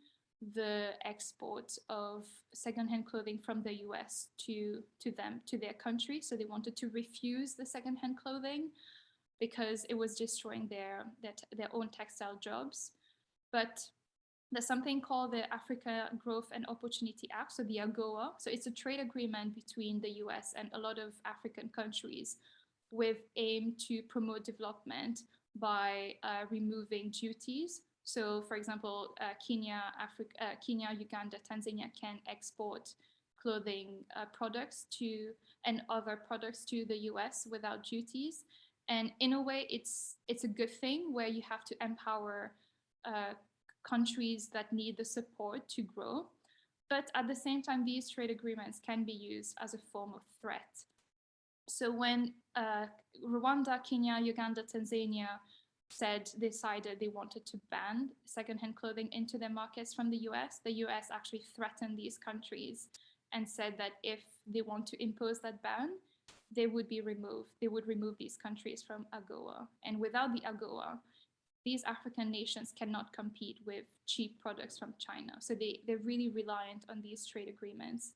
the export of secondhand clothing from the US to their country. So they wanted to refuse the secondhand clothing because it was destroying their own textile jobs. But there's something called the Africa Growth and Opportunity Act, so the AGOA. So it's a trade agreement between the US and a lot of African countries with aim to promote development by removing duties. So for example, Kenya, Uganda, Tanzania can export clothing products and other products to the US without duties. And in a way, it's a good thing, where you have to empower countries that need the support to grow. But at the same time, these trade agreements can be used as a form of threat. So when Rwanda, Kenya, Uganda, Tanzania decided they wanted to ban secondhand clothing into their markets from the US actually threatened these countries and said that if they want to impose that ban, they would be removed. They would remove these countries from AGOA. And without the AGOA, these African nations cannot compete with cheap products from China. So they're really reliant on these trade agreements.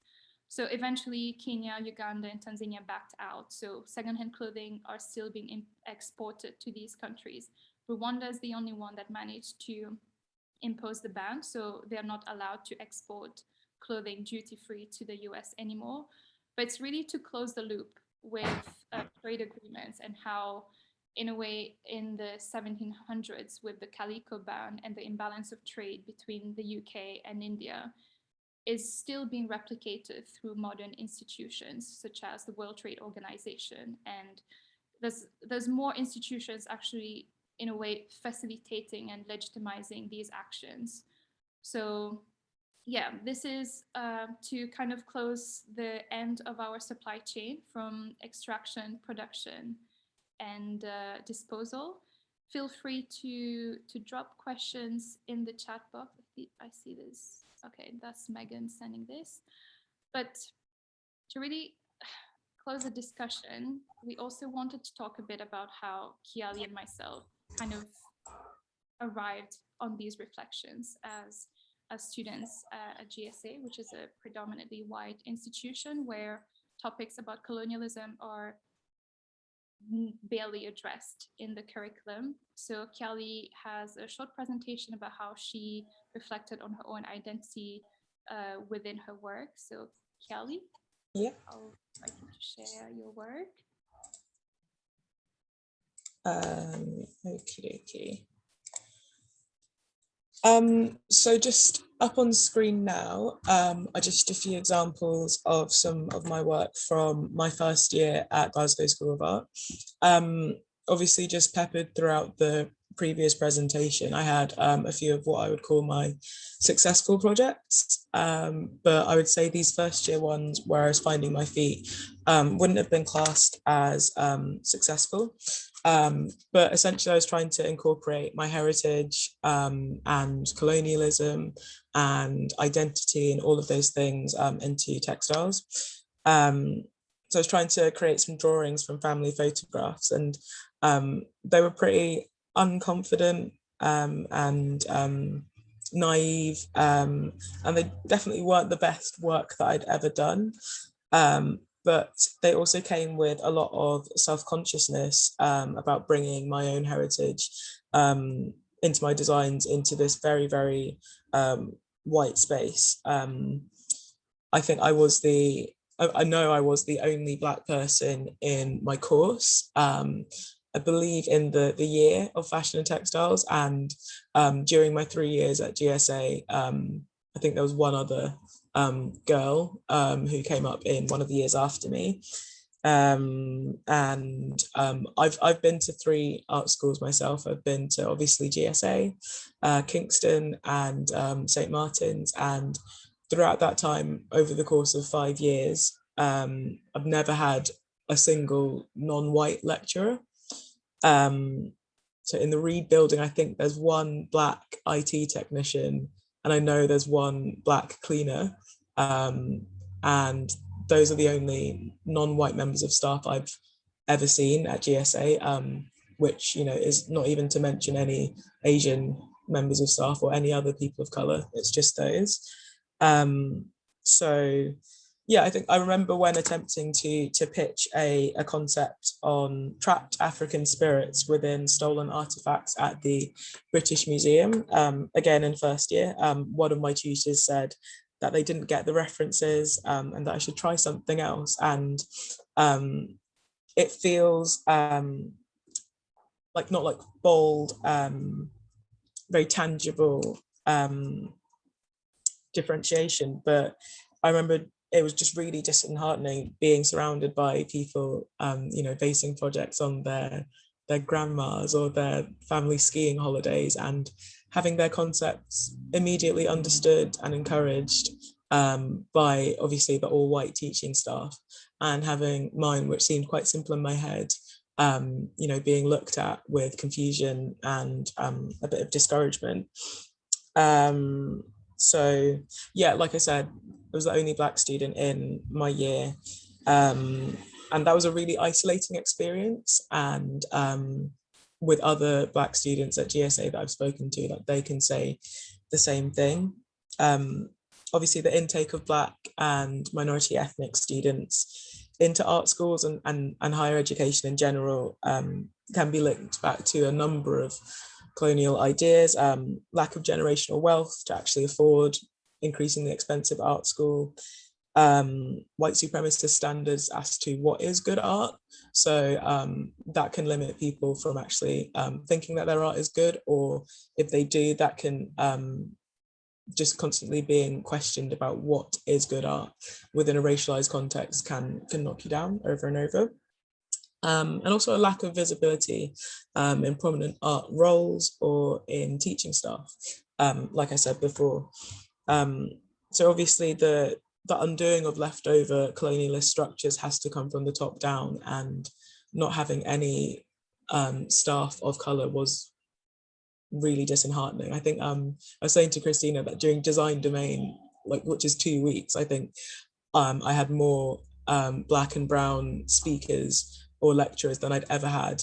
So eventually Kenya, Uganda, and Tanzania backed out. So secondhand clothing are still being exported to these countries. Rwanda is the only one that managed to impose the ban. So they're not allowed to export clothing duty-free to the US anymore. But it's really to close the loop with trade agreements, and how, in a way, in the 1700s, with the Calico ban and the imbalance of trade between the UK and India, is still being replicated through modern institutions such as the World Trade Organization. And there's more institutions actually, in a way, facilitating and legitimizing these actions. So yeah, this is to kind of close the end of our supply chain from extraction, production, and disposal. Feel free to drop questions in the chat box. I see this. Okay, that's Megan sending this. But to really close the discussion, we also wanted to talk a bit about how Kialy and myself kind of arrived on these reflections as students at GSA, which is a predominantly white institution where topics about colonialism are barely addressed in the curriculum. So Kialy has a short presentation about how she reflected on her own identity within her work. So Kialy, yeah, I'll like you to share your work. Okay. So just up on screen now are just a few examples of some of my work from my first year at Glasgow School of Art. Obviously, just peppered throughout the previous presentation, I had a few of what I would call my successful projects, but I would say these first year ones where I was finding my feet wouldn't have been classed as successful. But essentially I was trying to incorporate my heritage and colonialism and identity and all of those things into textiles. So I was trying to create some drawings from family photographs, and they were pretty unconfident and naive, and they definitely weren't the best work that I'd ever done. But they also came with a lot of self-consciousness about bringing my own heritage into my designs, into this very, very white space. I think I know I was the only Black person in my course. I believe in the year of fashion and textiles, and during my 3 years at GSA, I think there was one other girl who came up in one of the years after me. I've been to 3 art schools myself. I've been to obviously GSA, Kingston, and St. Martin's, and throughout that time, over the course of 5 years, I've never had a single non-white lecturer. So in the Reed building, I think there's one Black IT technician, and I know there's one Black cleaner, and those are the only non-white members of staff I've ever seen at GSA, which, you know, is not even to mention any Asian members of staff or any other people of color. It's just those. So yeah, I think I remember when attempting to pitch a concept on trapped African spirits within stolen artifacts at the British Museum, again in first year, one of my tutors said that they didn't get the references and that I should try something else. And it feels like not like bold, very tangible differentiation, but I remember it was just really disheartening being surrounded by people, you know, basing projects on their grandmas or their family skiing holidays, and having their concepts immediately understood and encouraged by obviously the all-white teaching staff, and having mine, which seemed quite simple in my head, you know, being looked at with confusion and a bit of discouragement. So yeah, like I said, I was the only Black student in my year, and that was a really isolating experience. And with other Black students at GSA that I've spoken to, like, they can say the same thing. Obviously the intake of Black and minority ethnic students into art schools and higher education in general can be linked back to a number of colonial ideas, lack of generational wealth to actually afford increasingly expensive art school, white supremacist standards as to what is good art. So that can limit people from actually thinking that their art is good, or if they do, that can just constantly being questioned about what is good art within a racialized context can knock you down over and over. And also a lack of visibility in prominent art roles or in teaching staff, like I said before. So obviously the undoing of leftover colonialist structures has to come from the top down, and not having any staff of color was really disheartening. I think I was saying to Christina that during design domain, like, which is 2 weeks, I think I had more Black and brown speakers or lecturers than I'd ever had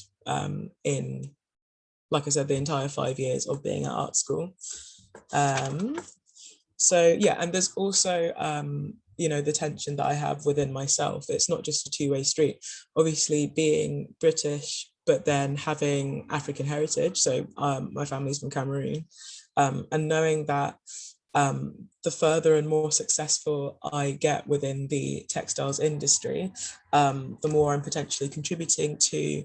in, like I said, the entire 5 years of being at art school. So yeah, and there's also you know, the tension that I have within myself. It's not just a two-way street. Obviously, being British, but then having African heritage. So my family's from Cameroon, and knowing that the further and more successful I get within the textiles industry, the more I'm potentially contributing to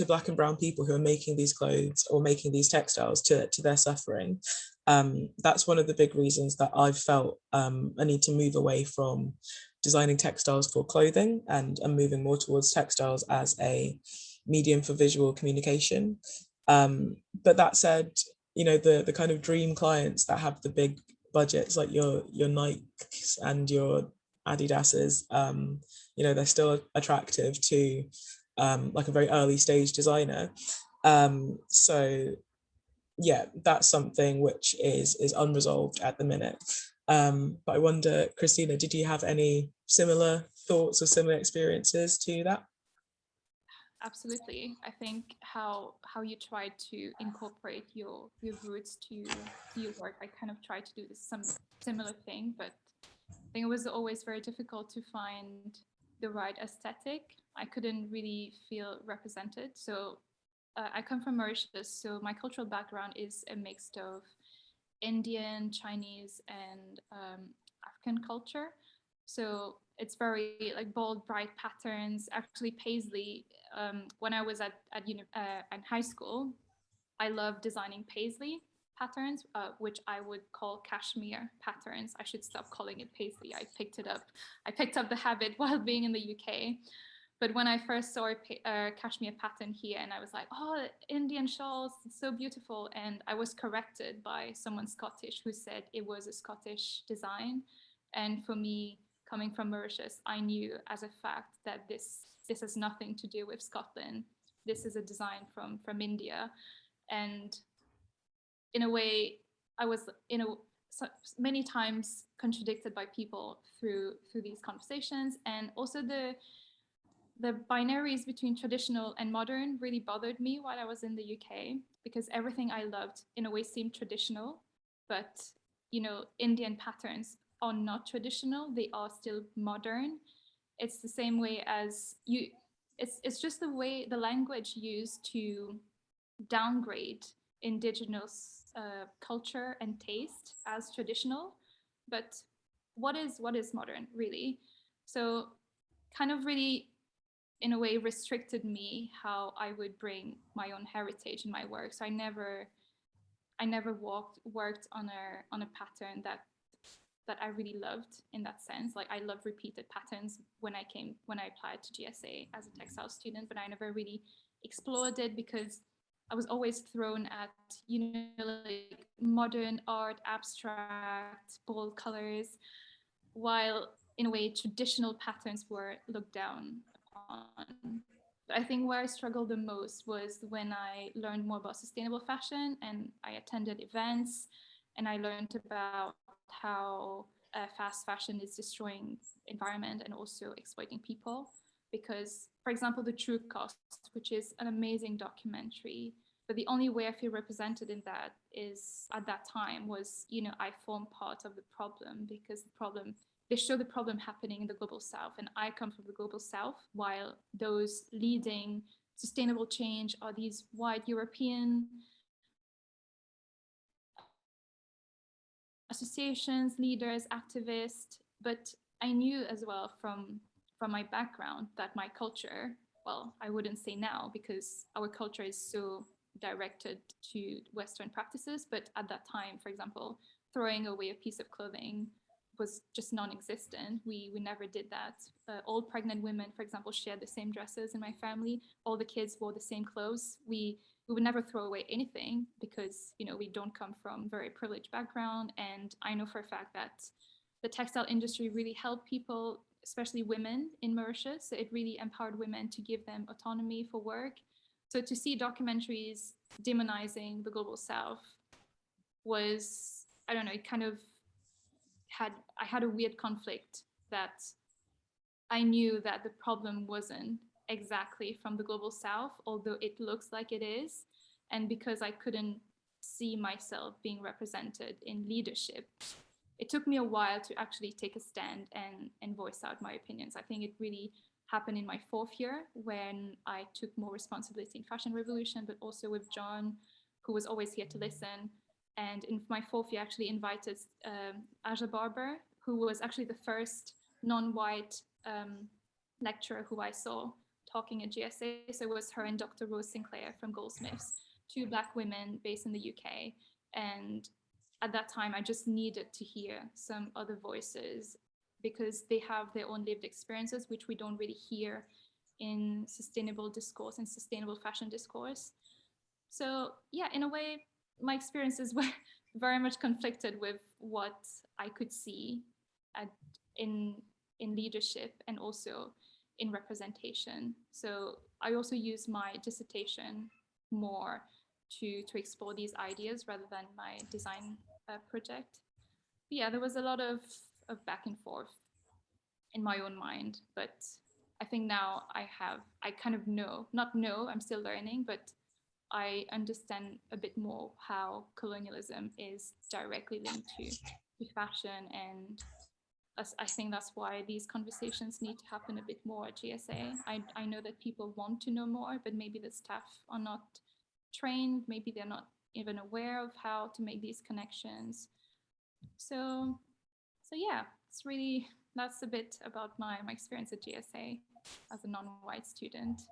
Black and brown people who are making these clothes or making these textiles to their suffering. That's one of the big reasons that I've felt a need to move away from designing textiles for clothing and moving more towards textiles as a medium for visual communication. But that said, you know, the kind of dream clients that have the big budgets, like your Nikes and your Adidas's, they're still attractive to like a very early stage designer. So yeah, that's something which is unresolved at the minute. But I wonder, Christina, did you have any similar thoughts or similar experiences to that? Absolutely. I think how you try to incorporate your roots to your work. I kind of try to do this some similar thing, but I think it was always very difficult to find the right aesthetic. I couldn't really feel represented. So I come from Mauritius, so my cultural background is a mix of Indian, Chinese, and African culture. So it's very like bold, bright patterns. Actually, paisley. When I was at high school, I loved designing paisley patterns, which I would call cashmere patterns. I should stop calling it paisley. I picked it up. I picked up the habit while being in the UK. But when I first saw a cashmere pattern here, and I was like, oh, Indian shawls, it's so beautiful. And I was corrected by someone Scottish who said it was a Scottish design. And for me, coming from Mauritius, I knew as a fact that this has nothing to do with Scotland. This is a design from India. And in a way, I was so many times contradicted by people through these conversations, and also the binaries between traditional and modern really bothered me while I was in the UK, because everything I loved in a way seemed traditional, but Indian patterns are not traditional, they are still modern. It's the same way as it's just the way the language used to downgrade indigenous culture and taste as traditional, but what is modern really? So kind of really in a way restricted me how I would bring my own heritage in my work. So I never worked on a pattern that I really loved in that sense. Like I love repeated patterns when I applied to GSA as a textile student, but I never really explored it because I was always thrown at, like modern art, abstract, bold colors, while in a way traditional patterns were looked down upon. I think where I struggled the most was when I learned more about sustainable fashion and I attended events and I learned about how fast fashion is destroying environment and also exploiting people. Because, for example, The True Cost, which is an amazing documentary, but the only way I feel represented in that is at that time was, I form part of the problem, because they show the problem happening in the global south, and I come from the global south, while those leading sustainable change are these white European associations, leaders, activists. But I knew as well from my background that my culture, well, I wouldn't say now because our culture is so directed to Western practices, but at that time, for example, throwing away a piece of clothing was just non-existent. We never did that. All pregnant women, for example, shared the same dresses in my family. All the kids wore the same clothes. We would never throw away anything because we don't come from very privileged background. And I know for a fact that the textile industry really helped people, especially women in Mauritius. So it really empowered women to give them autonomy for work. So to see documentaries demonizing the global south was, I don't know, it kind of I had a weird conflict that I knew that the problem wasn't exactly from the global south, although it looks like it is. And because I couldn't see myself being represented in leadership, it took me a while to actually take a stand and voice out my opinions. I think it really happened in my fourth year when I took more responsibility in Fashion Revolution, but also with John, who was always here to listen. And in my fourth year, I actually invited Aja Barber, who was actually the first non-white lecturer who I saw talking at GSA. So it was her and Dr. Rose Sinclair from Goldsmiths, two Black women based in the UK. And at that time, I just needed to hear some other voices because they have their own lived experiences, which we don't really hear in sustainable discourse and sustainable fashion discourse. So yeah, in a way, my experiences were very much conflicted with what I could see in in leadership and also in representation. So I also use my dissertation more to explore these ideas rather than my design project. But yeah, there was a lot of back and forth in my own mind, but I think now I kind of I'm still learning, but I understand a bit more how colonialism is directly linked to fashion, and I think that's why these conversations need to happen a bit more at GSA. I know that people want to know more, but maybe the staff are not trained, maybe they're not even aware of how to make these connections. So yeah, that's a bit about my experience at GSA as a non-white student.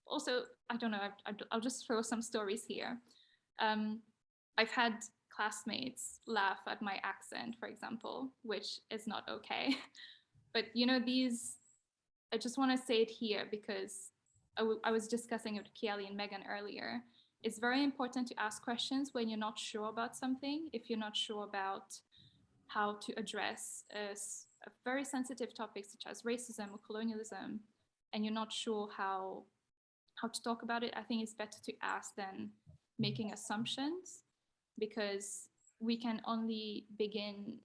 Also, I don't know, I'll just throw some stories here. I've had classmates laugh at my accent, for example, which is not okay. But I just want to say it here because I was discussing it with Kialy and Megan earlier. It's very important to ask questions when you're not sure about something, if you're not sure about how to address a very sensitive topic such as racism or colonialism, and you're not sure how to talk about it. I think it's better to ask than making assumptions, because we can only begin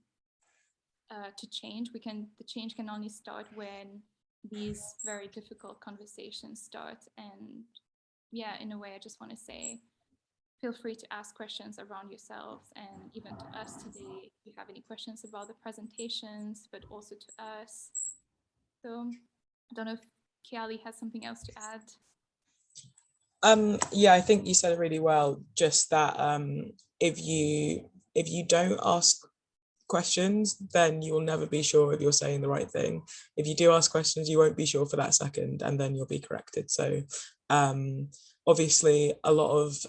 to change. The change can only start when these very difficult conversations start. And yeah, in a way, I just want to say, feel free to ask questions around yourselves, and even to us today, if you have any questions about the presentations, but also to us. So I don't know if Kialy has something else to add. Yeah, I think you said it really well. Just that if you don't ask questions, then you will never be sure if you're saying the right thing. If you do ask questions, you won't be sure for that second, and then you'll be corrected. So obviously a lot of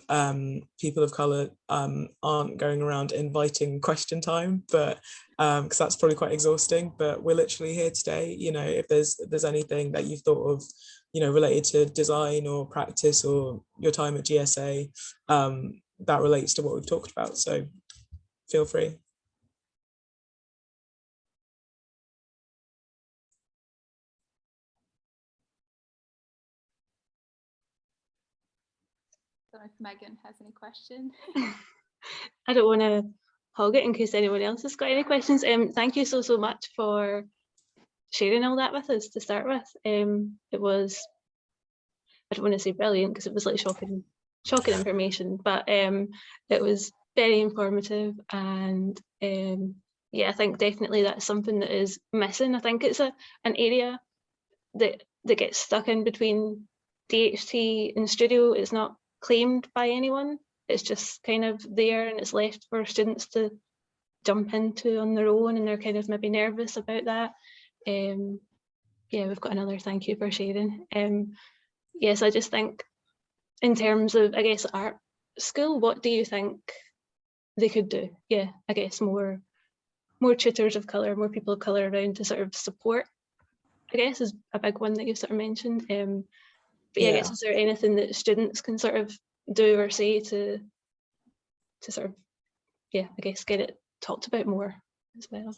people of color aren't going around inviting question time, but because that's probably quite exhausting. But we're literally here today. If there's anything that you've thought of, related to design or practice or your time at GSA, that relates to what we've talked about. So feel free. I don't know if Megan has any question. I don't want to hog it in case anyone else has got any questions. Thank you so much for sharing all that with us to start with. It was, I don't want to say brilliant because it was like shocking information, but it was very informative, and yeah, I think definitely that's something that is missing. I think it's an area that gets stuck in between DHT and studio. It's not claimed by anyone. It's just kind of there, and it's left for students to jump into on their own, and they're kind of maybe nervous about that. Yeah, we've got another thank you for sharing. Yes, I just think in terms of, I guess, art school, what do you think they could do? Yeah, I guess more tutors of colour, more people of colour around to sort of support, I guess, is a big one that you sort of mentioned. But yeah, I guess, is there anything that students can sort of do or say to sort of, yeah, I guess, get it talked about more as well?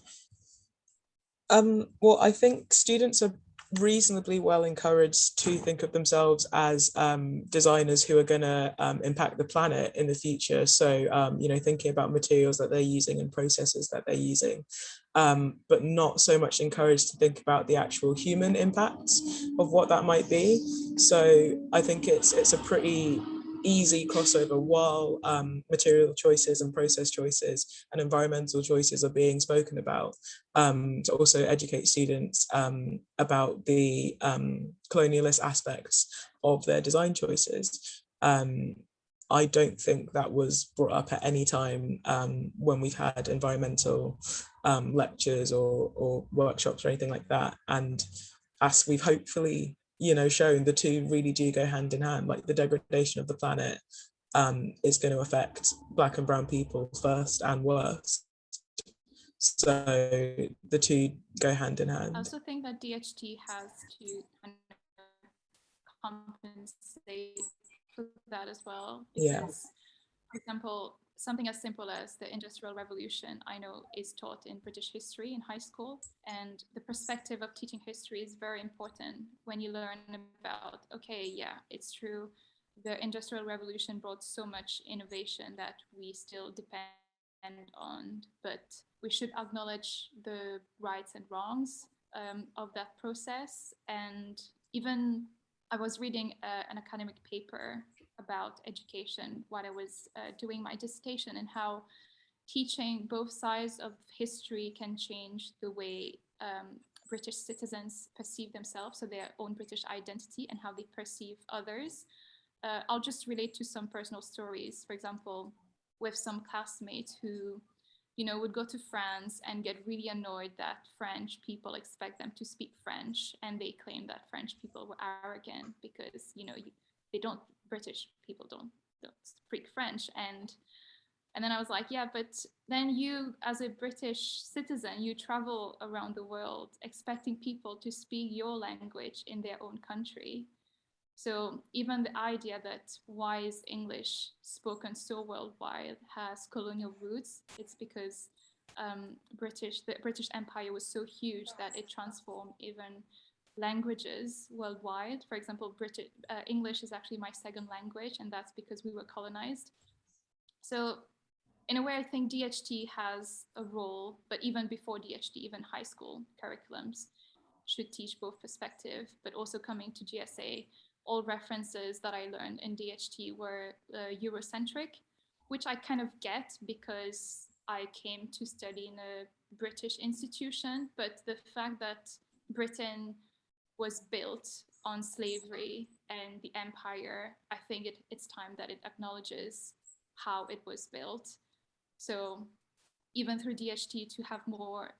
Well, I think students are reasonably well encouraged to think of themselves as designers who are going to impact the planet in the future. So, thinking about materials that they're using and processes that they're using, but not so much encouraged to think about the actual human impacts of what that might be. So I think it's a pretty easy crossover while material choices and process choices and environmental choices are being spoken about, to also educate students about the colonialist aspects of their design choices. I don't think that was brought up at any time when we've had environmental lectures or workshops or anything like that. And as we've hopefully shown, the two really do go hand in hand. Like, the degradation of the planet is going to affect Black and brown people first and worst. So the two go hand in hand. I also think that DHT has to kind of compensate for that as well. Because, for example, something as simple as the Industrial Revolution, I know, is taught in British history in high school. And the perspective of teaching history is very important when you learn about, okay, yeah, it's true. The Industrial Revolution brought so much innovation that we still depend on, but we should acknowledge the rights and wrongs of that process. And even I was reading an academic paper about education while I was doing my dissertation, and how teaching both sides of history can change the way British citizens perceive themselves, so their own British identity and how they perceive others. I'll just relate to some personal stories. For example, with some classmates who, you know, would go to France and get really annoyed that French people expect them to speak French, and they claim that French people were arrogant because, you know, British people don't speak French. And then I was like, yeah, but then you, as a British citizen, you travel around the world expecting people to speak your language in their own country. So even the idea that why is English spoken so worldwide has colonial roots, it's because the British Empire was so huge that it transformed even languages worldwide. For example, English is actually my second language, and that's because we were colonized. So in a way, I think DHT has a role, but even before DHT, even high school curriculums should teach both perspective, but also coming to GSA, all references that I learned in DHT were Eurocentric, which I kind of get because I came to study in a British institution, but the fact that Britain was built on slavery and the empire, I think it's time that it acknowledges how it was built. So even through DHT to have more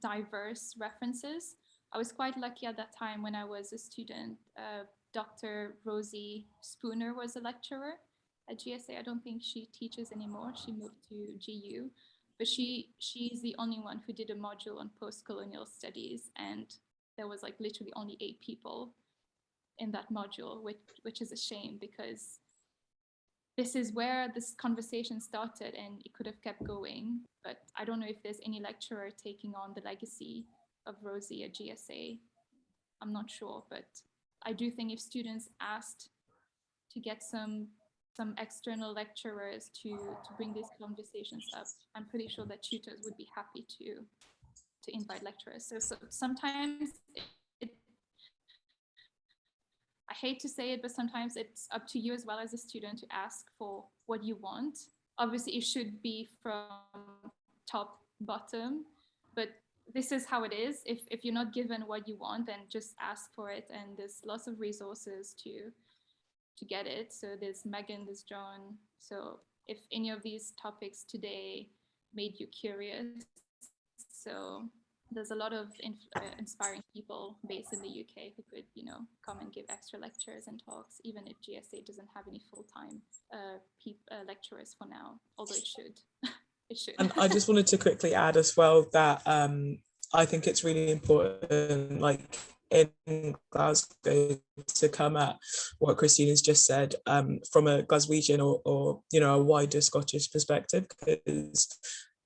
diverse references, I was quite lucky at that time when I was a student. Dr. Rosie Spooner was a lecturer at GSA. I don't think she teaches anymore. She moved to GU, but she's the only one who did a module on post-colonial studies, and there was like literally only 8 people in that module, which is a shame, because this is where this conversation started and it could have kept going. But I don't know if there's any lecturer taking on the legacy of Rosie at GSA. I'm not sure, but I do think if students asked to get some external lecturers to bring these conversations up, I'm pretty sure that tutors would be happy to invite lecturers. So sometimes I hate to say it, but sometimes it's up to you as well as a student to ask for what you want. Obviously, it should be from top bottom, but this is how it is. If you're not given what you want, then just ask for it. And there's lots of resources to get it. So there's Megan, there's John. So if any of these topics today made you curious, so there's a lot of inspiring people based in the UK who could, you know, come and give extra lectures and talks, even if GSA doesn't have any full-time lecturers for now, although it should. It should. And I just wanted to quickly add as well that I think it's really important, like in Glasgow, to come at what Christina's just said from a Glaswegian or you know, a wider Scottish perspective, because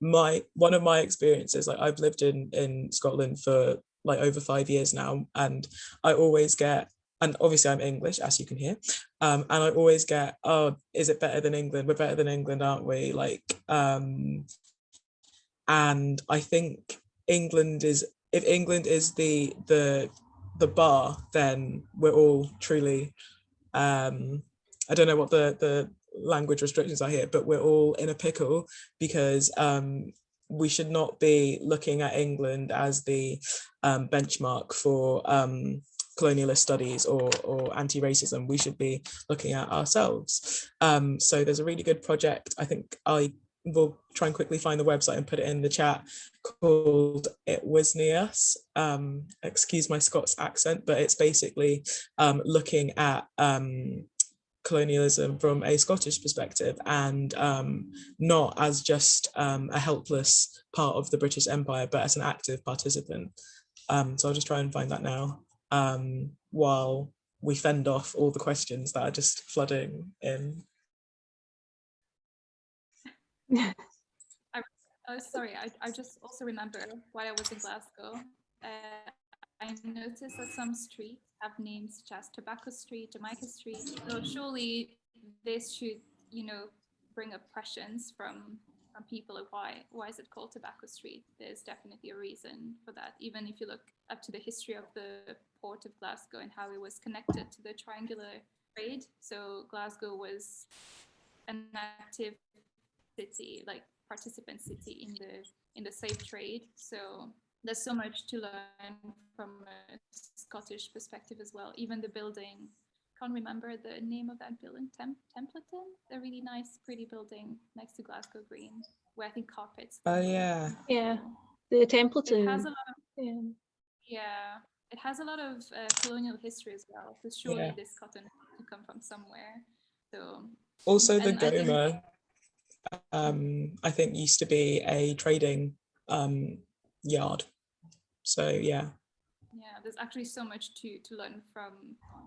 one of my experiences, like I've lived in Scotland for like over 5 years now, and I always get, and obviously I'm English, as you can hear, and I always get, oh, is it better than England? We're better than England, aren't we? Like, and I think if England is the bar, then we're all truly, I don't know what the language restrictions are here, but we're all in a pickle, because we should not be looking at England as the benchmark for colonialist studies or anti-racism. We should be looking at ourselves. So there's a really good project, I think I will try and quickly find the website and put it in the chat, called It Was Near Us. Excuse my Scots accent, but it's basically looking at colonialism from a Scottish perspective, and not as just a helpless part of the British Empire, but as an active participant. So I'll just try and find that now while we fend off all the questions that are just flooding in. Oh, sorry, I just also remember while I was in Glasgow, I noticed that some streets have names such as Tobacco Street, Jamaica Street. So surely this should, you know, bring up questions from people of why is it called Tobacco Street? There's definitely a reason for that. Even if you look up to the history of the port of Glasgow and how it was connected to the triangular trade. So Glasgow was an active city, like participant city in the slave trade. So there's so much to learn from a Scottish perspective as well. Even the building, can't remember the name of that building, Templeton, the really nice, pretty building next to Glasgow Green, where I think carpets. Oh yeah. Yeah, the Templeton. It has a lot of, yeah. It has a lot of colonial history as well. So surely Yeah. this cotton had to come from somewhere. So Also the and I think- Goma, I think used to be a trading yard. So yeah. Yeah, there's actually so much to learn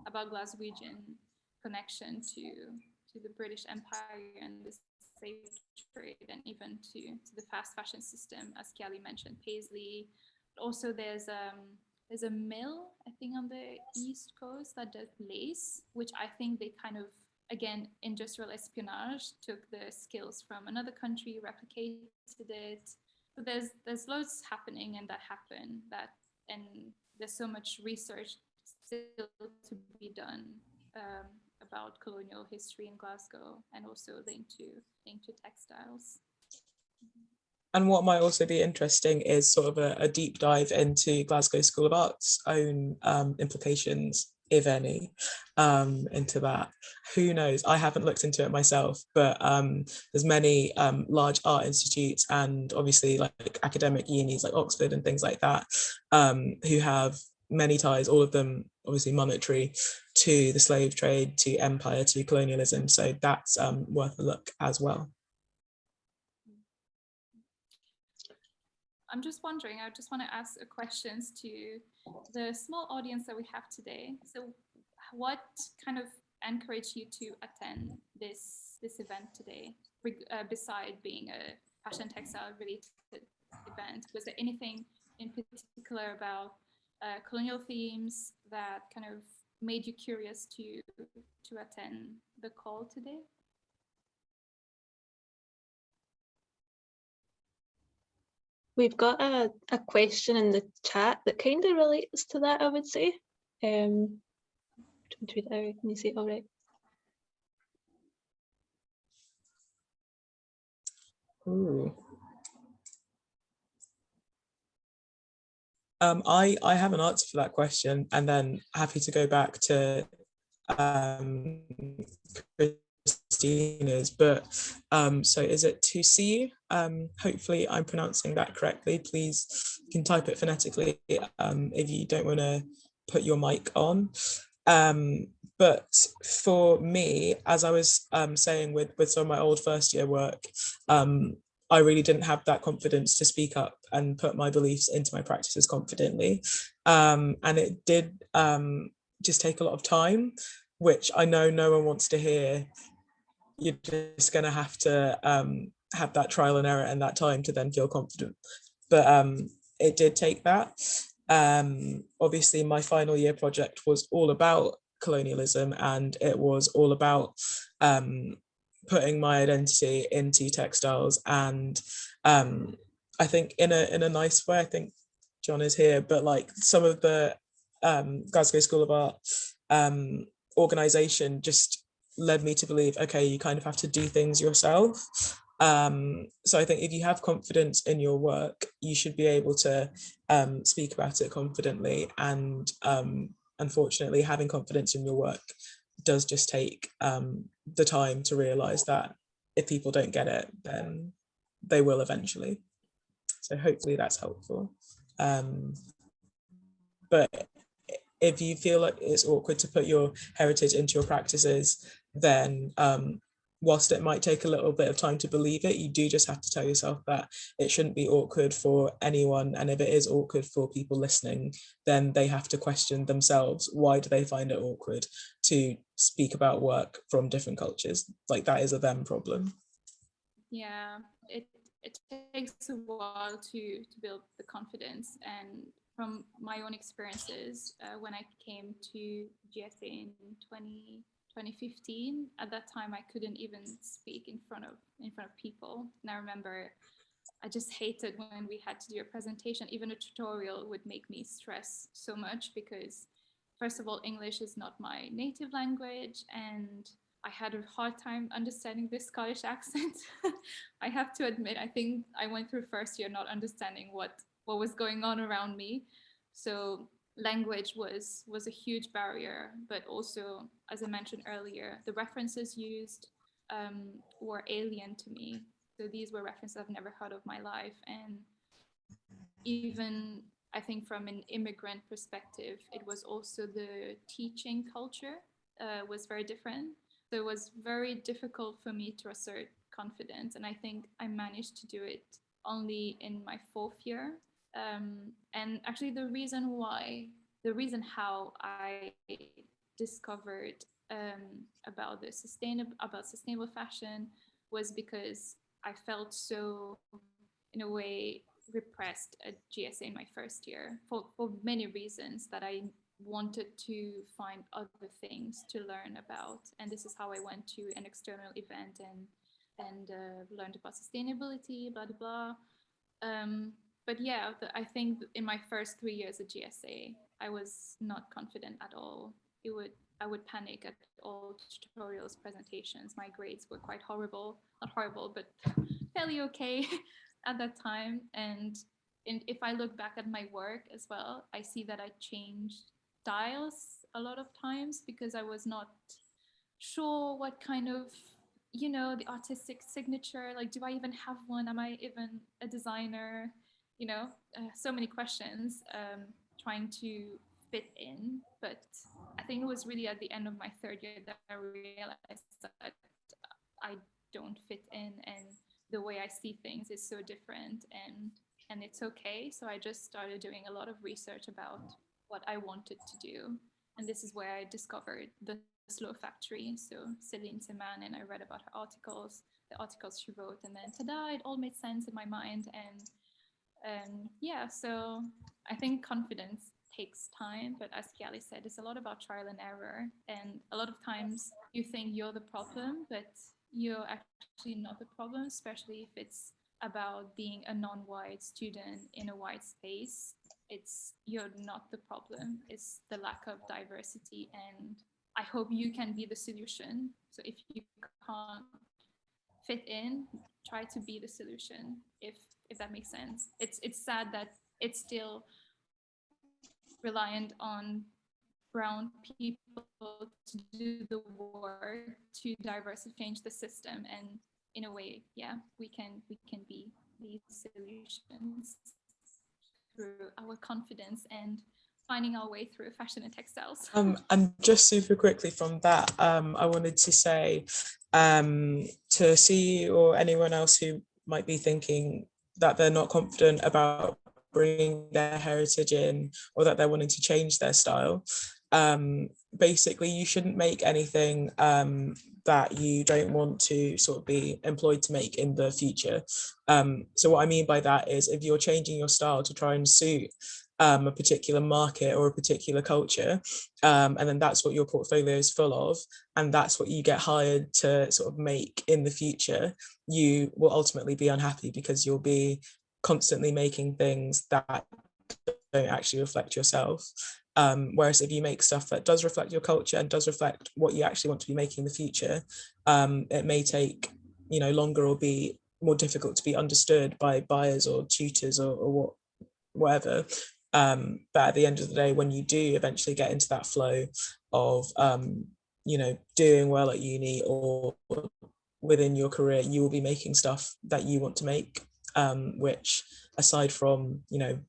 about Glaswegian connection to the British Empire and the slave trade, and even to the fast fashion system, as Kialy mentioned, Paisley. Also, there's a mill, I think, on the East Coast that does lace, which I think they kind of, again, industrial espionage, took the skills from another country, replicated it. So there's loads happening and and there's so much research still to be done about colonial history in Glasgow, and also linked to textiles. And what might also be interesting is sort of a deep dive into Glasgow School of Art's own implications, if any, into that. Who knows? I haven't looked into it myself, but there's many large art institutes and obviously like academic unis like Oxford and things like that, who have many ties, all of them obviously monetary, to the slave trade, to empire, to colonialism. So that's worth a look as well. I'm just wondering, I just want to ask questions to the small audience that we have today. So what kind of encouraged you to attend this event today, beside being a fashion textile related event? Was there anything in particular about colonial themes that kind of made you curious to attend the call today? We've got a question in the chat that kind of relates to that, I would say. Can you see it all right? Ooh. I have an answer for that question, and then happy to go back to Christina's, but so is it to see you? Hopefully I'm pronouncing that correctly. Please, you can type it phonetically if you don't want to put your mic on. But for me, as I was saying with some of my old first year work, I really didn't have that confidence to speak up and put my beliefs into my practices confidently. And it did just take a lot of time, which I know no one wants to hear. You're just going to have that trial and error and that time to then feel confident. But it did take that. Obviously, my final year project was all about colonialism, and it was all about putting my identity into textiles. And I think in a nice way, I think John is here, but like some of the Glasgow School of Art organization just led me to believe, okay, you kind of have to do things yourself. So I think if you have confidence in your work, you should be able to speak about it confidently. And unfortunately, having confidence in your work does just take the time to realize that if people don't get it, then they will eventually. So hopefully that's helpful. But if you feel like it's awkward to put your heritage into your practices, then whilst it might take a little bit of time to believe it, you do just have to tell yourself that it shouldn't be awkward for anyone. And if it is awkward for people listening, then they have to question themselves. Why do they find it awkward to speak about work from different cultures? Like, that is a them problem. Yeah, it takes a while to build the confidence. And from my own experiences, when I came to GSA in 2015, at that time I couldn't even speak in front of people. And I remember I just hated when we had to do a presentation. Even a tutorial would make me stress so much because, first of all, English is not my native language, and I had a hard time understanding this Scottish accent. I have to admit, I think I went through first year not understanding what was going on around me. So language was a huge barrier, but also, as I mentioned earlier, the references used were alien to me. So these were references I've never heard of my life. And even I think from an immigrant perspective, it was also the teaching culture was very different. So it was very difficult for me to assert confidence. And I think I managed to do it only in my fourth year. And actually the reason how I discovered about sustainable fashion was because I felt so, in a way, repressed at GSA in my first year for many reasons, that I wanted to find other things to learn about. And this is how I went to an external event and learned about sustainability, blah, blah, blah. But yeah, I think in my first 3 years at GSA, I was not confident at all. I would panic at all tutorials, presentations. My grades were quite horrible, not horrible, but fairly okay at that time. And if I look back at my work as well, I see that I changed styles a lot of times because I was not sure what kind of, the artistic signature, like, do I even have one? Am I even a designer? So many questions, trying to fit in. But I think it was really at the end of my third year that I realized that I don't fit in, and the way I see things is so different, and it's okay. So I just started doing a lot of research about what I wanted to do. And this is where I discovered the Slow Factory, so Celine Seman, and I read about her articles, the articles she wrote, and then tada, it all made sense in my mind. And yeah, so I think confidence takes time, but as Kialy said, it's a lot about trial and error. And a lot of times you think you're the problem, but you're actually not the problem, especially if it's about being a non-white student in a white space. You're not the problem, it's the lack of diversity. And I hope you can be the solution. So if you can't fit in, try to be the solution, if that makes sense. It's sad that it's still reliant on brown people to do the work to diversify, change the system. And in a way, yeah, we can be these solutions through our confidence and finding our way through fashion and textiles. And just super quickly from that, I wanted to say to see, or anyone else who might be thinking that they're not confident about bringing their heritage in, or that they're wanting to change their style, basically you shouldn't make anything that you don't want to sort of be employed to make in the future. So what I mean by that is, if you're changing your style to try and suit a particular market or a particular culture, and then that's what your portfolio is full of, and that's what you get hired to sort of make in the future, you will ultimately be unhappy because you'll be constantly making things that don't actually reflect yourself. Whereas if you make stuff that does reflect your culture and does reflect what you actually want to be making in the future, it may take longer or be more difficult to be understood by buyers or tutors or whatever. But at the end of the day, when you do eventually get into that flow of doing well at uni or within your career, you will be making stuff that you want to make, which, aside from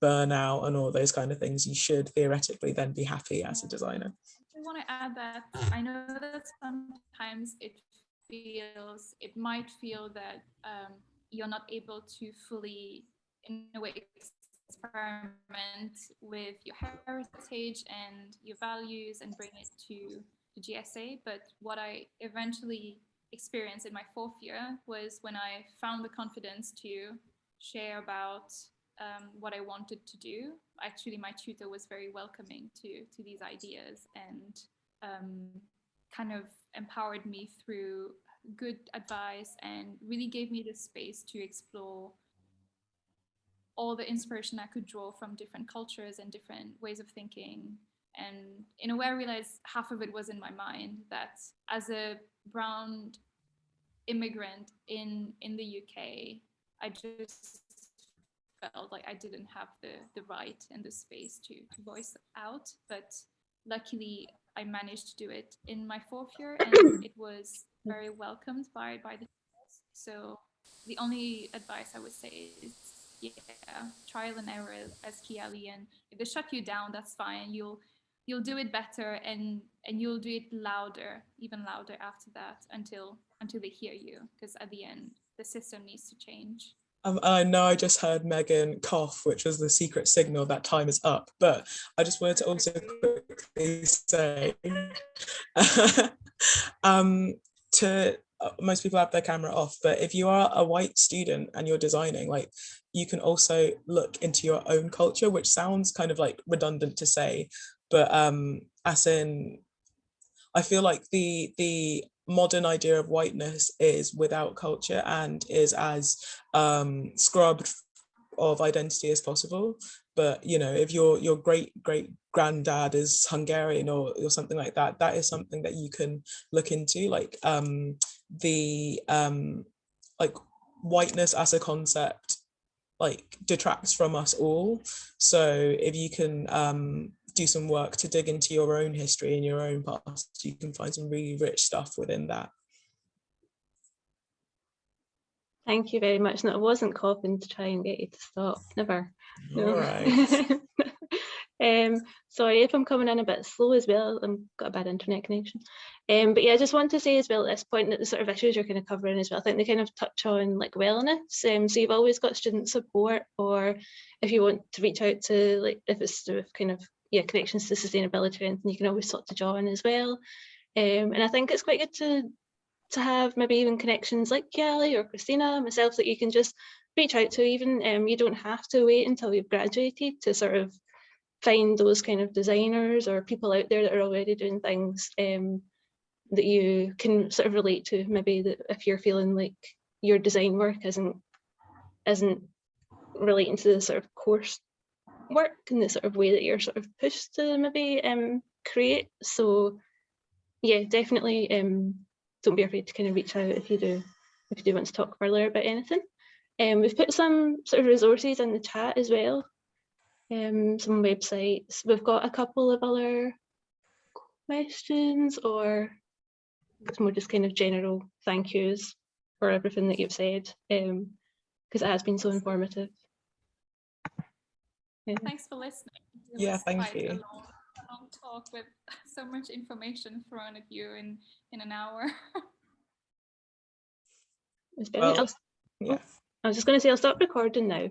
burnout and all those kind of things, you should theoretically then be happy as a designer. I want to add that I know that sometimes it might feel that you're not able to fully, in a way, experiment with your heritage and your values and bring it to GSA. But what I eventually experience in my 4th year was when I found the confidence to share about what I wanted to do. Actually, my tutor was very welcoming to these ideas and kind of empowered me through good advice and really gave me the space to explore all the inspiration I could draw from different cultures and different ways of thinking. And in a way, I realized half of it was in my mind, that as a brown immigrant in the UK, I just felt like I didn't have the right and the space to voice out. But luckily, I managed to do it in my 4th year, and it was very welcomed by the students. So the only advice I would say is, trial and error, as Kialy, and if they shut you down, that's fine. You'll do it better, and you'll do it louder, even louder after that, until they hear you, because at the end the system needs to change. I know I just heard Megan cough, which was the secret signal that time is up, but I just wanted to also quickly say to most people have their camera off, but if you are a white student and you're designing, like, you can also look into your own culture, which sounds kind of like redundant to say, but as in, I feel like the modern idea of whiteness is without culture and is as scrubbed of identity as possible. But you know, if your great granddad is Hungarian or something like that, that is something that you can look into. Like like whiteness as a concept like detracts from us all. So if you can do some work to dig into your own history and your own past, you can find some really rich stuff within that. Thank you very much. No, I wasn't coughing to try and get you to stop. Never. No. All right. Sorry if I'm coming in a bit slow as well. I've got a bad internet connection. But yeah, I just want to say as well at this point that the sort of issues you're kind of covering as well, I think they kind of touch on like wellness. So you've always got student support, or if you want to reach out to, like, if it's sort of kind of connections to sustainability or anything, you can always talk to John as well. And I think it's quite good to have maybe even connections like Kialy or Christina, myself, that you can just reach out to. Even you don't have to wait until you've graduated to sort of find those kind of designers or people out there that are already doing things that you can sort of relate to. Maybe that if you're feeling like your design work isn't relating to the sort of course work and the sort of way that you're sort of pushed to maybe create. So yeah, definitely don't be afraid to kind of reach out if you do want to talk further about anything. We've put some sort of resources in the chat as well, some websites. We've got a couple of other questions, or it's more just kind of general thank yous for everything that you've said, because it has been so informative. Thanks for listening. Yeah, thank you. A long talk with so much information thrown at you in an hour. It's brilliant. Well, yeah. I was just going to say I'll stop recording now.